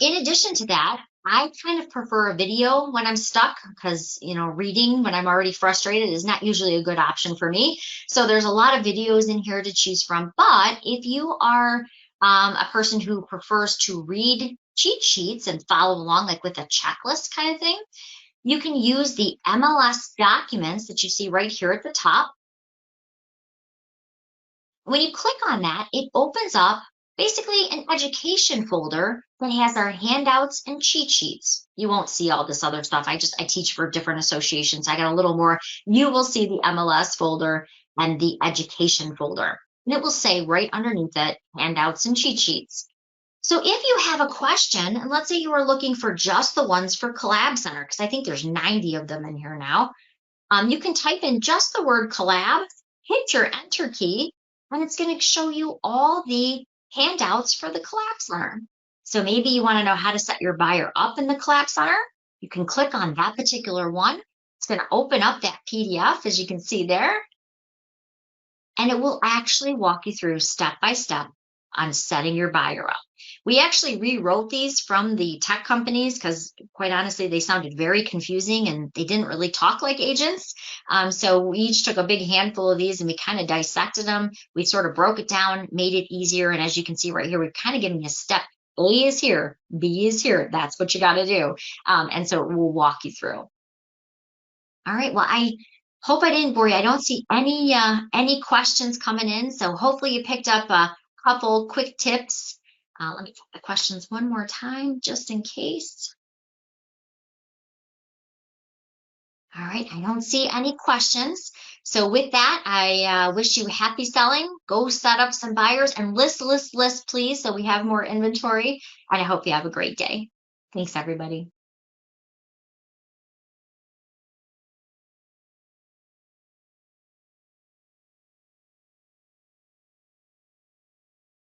In addition to that, I kind of prefer a video when I'm stuck because, reading when I'm already frustrated is not usually a good option for me. So there's a lot of videos in here to choose from. But if you are a person who prefers to read cheat sheets and follow along like with a checklist kind of thing, you can use the MLS documents that you see right here at the top. When you click on that, it opens up basically an education folder that has our handouts and cheat sheets. You won't see all this other stuff. I teach for different associations. I got a little more. You will see the MLS folder and the education folder. And it will say right underneath it, handouts and cheat sheets. So if you have a question, and let's say you are looking for just the ones for Collab Center, because I think there's 90 of them in here now, you can type in just the word collab, hit your enter key, and it's going to show you all the handouts for the Collab Center. So maybe you want to know how to set your buyer up in the Collab Center. You can click on that particular one. It's going to open up that PDF, as you can see there, and it will actually walk you through step by step on setting your buyer up. We actually rewrote these from the tech companies because, quite honestly, they sounded very confusing and they didn't really talk like agents. So we each took a big handful of these and we kind of dissected them. We sort of broke it down, made it easier. And as you can see right here, we've kind of given you a step. A is here, B is here. That's what you got to do. And so we'll walk you through. All right. Well, I hope I didn't bore you. I don't see any questions coming in. So hopefully you picked up a couple quick tips. Let me check the questions one more time, just in case. All right, I don't see any questions. So with that, I wish you happy selling. Go set up some buyers and list, please, so we have more inventory. And I hope you have a great day. Thanks, everybody.